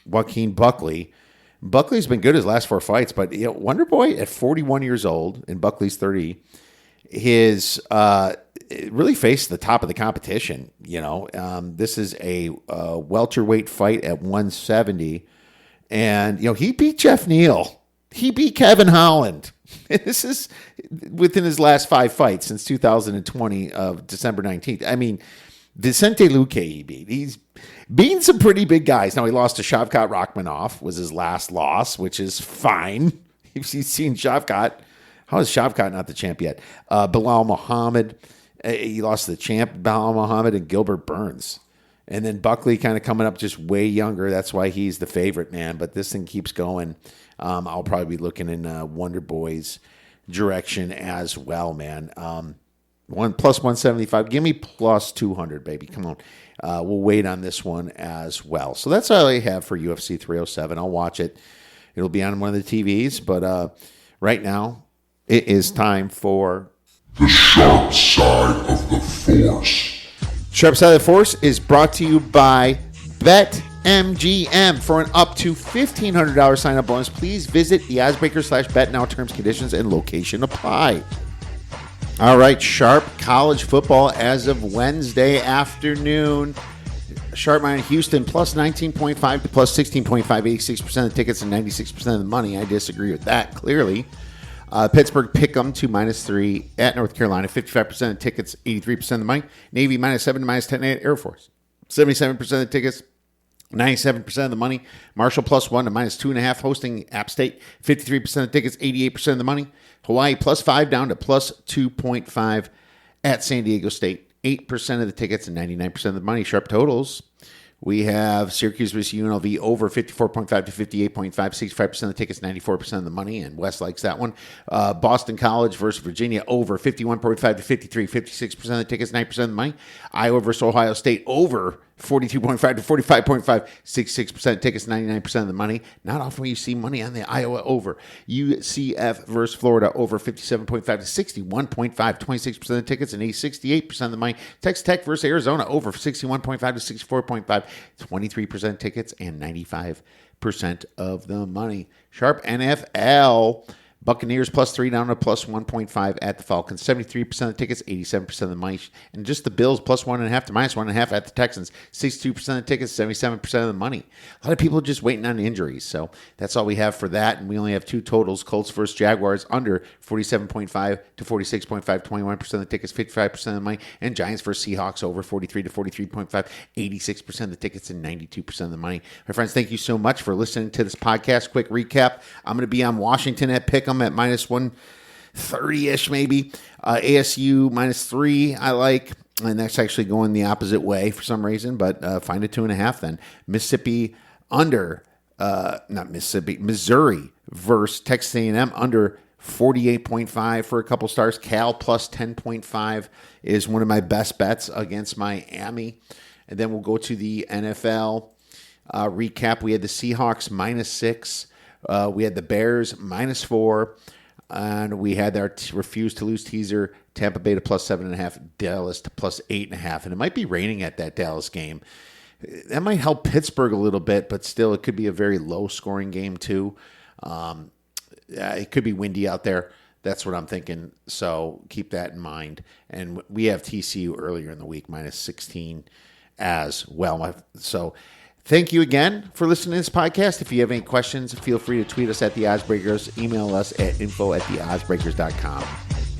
S2: Joaquin Buckley. Buckley's been good his last 4 fights, but Wonderboy at 41 years old and Buckley's 30, his really faced the top of the competition. This is a welterweight fight at 170, and he beat Jeff Neal. He beat Kevin Holland. This is within his last 5 fights since 2020 of December 19th. I mean, Vicente Luque he beat. He's beaten some pretty big guys. Now, he lost to Shavkat Rakhmonov, was his last loss, which is fine. If you've seen Shavkat, how is Shavkat not the champ yet? Bilal Muhammad, he lost to the champ, Bilal Muhammad, and Gilbert Burns. And then Buckley kind of coming up just way younger. That's why he's the favorite, man. But this thing keeps going. I'll probably be looking in Wonder Boy's direction as well, man. plus 175. Give me plus 200, baby. Come on. We'll wait on this one as well. So that's all I have for UFC 307. I'll watch it. It'll be on one of the TVs. But right now, it is time for
S1: The Sharp Side of the Force.
S2: Sharp Side of the Force is brought to you by BetMGM. For an up to $1,500 sign-up bonus, please visit the OddsBreakers/bet now. Terms, conditions, and location apply. All right, Sharp college football as of Wednesday afternoon. Sharp money in Houston plus 19.5 to plus 16.5, 86% of the tickets and 96% of the money. I disagree with that, clearly. Pittsburgh Pick'em to -3 at North Carolina, 55% of the tickets, 83% of the money. Navy -7 to -10 at Air Force, 77% of the tickets, 97% of the money. Marshall +1 to -2.5 hosting App State, 53% of the tickets, 88% of the money. Hawaii +5 down to plus 2.5 at San Diego State, 8% of the tickets and 99% of the money. Sharp totals. We have Syracuse versus UNLV over 54.5 to 58.5, 65% of the tickets, 94% of the money, and Wes likes that one. Boston College versus Virginia over 51.5 to 53, 56% of the tickets, 9% of the money. Iowa versus Ohio State over 42.5 to 45.5, 66% tickets, 99% of the money. Not often you see money on the Iowa over. UCF versus Florida over 57.5 to 61.5, 26% of the tickets and 68% of the money. Texas Tech versus Arizona over 61.5 to 64.5, 23% tickets and 95% of the money. Sharp NFL. Buccaneers +3 down to plus 1.5 at the Falcons. 73% of the tickets, 87% of the money. And just the Bills +1.5 to -1.5 at the Texans. 62% of the tickets, 77% of the money. A lot of people are just waiting on injuries. So that's all we have for that. And we only have two totals. Colts versus Jaguars under 47.5 to 46.5, 21% of the tickets, 55% of the money. And Giants versus Seahawks over 43 to 43.5, 86% of the tickets and 92% of the money. My friends, thank you so much for listening to this podcast. Quick recap. I'm going to be on Washington at Pick'em at -130-ish maybe. ASU -3 I like, and that's actually going the opposite way for some reason, but find a 2.5 then. Mississippi under, Missouri versus Texas A&M under 48.5 for a couple stars. Cal +10.5 is one of my best bets against Miami. And then we'll go to the NFL recap. We had the Seahawks -6. We had the Bears -4, and we had our refuse to lose teaser, Tampa Bay to +7.5, Dallas to +8.5, and it might be raining at that Dallas game. That might help Pittsburgh a little bit, but still, it could be a very low-scoring game too. It could be windy out there. That's what I'm thinking, so keep that in mind. And we have TCU earlier in the week, -16 as well. So thank you again for listening to this podcast. If you have any questions, feel free to tweet us at the OddsBreakers. Email us at info@theoddsbreakers.com.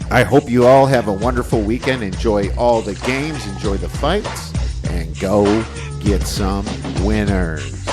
S2: I hope you all have a wonderful weekend. Enjoy all the games, enjoy the fights, and go get some winners.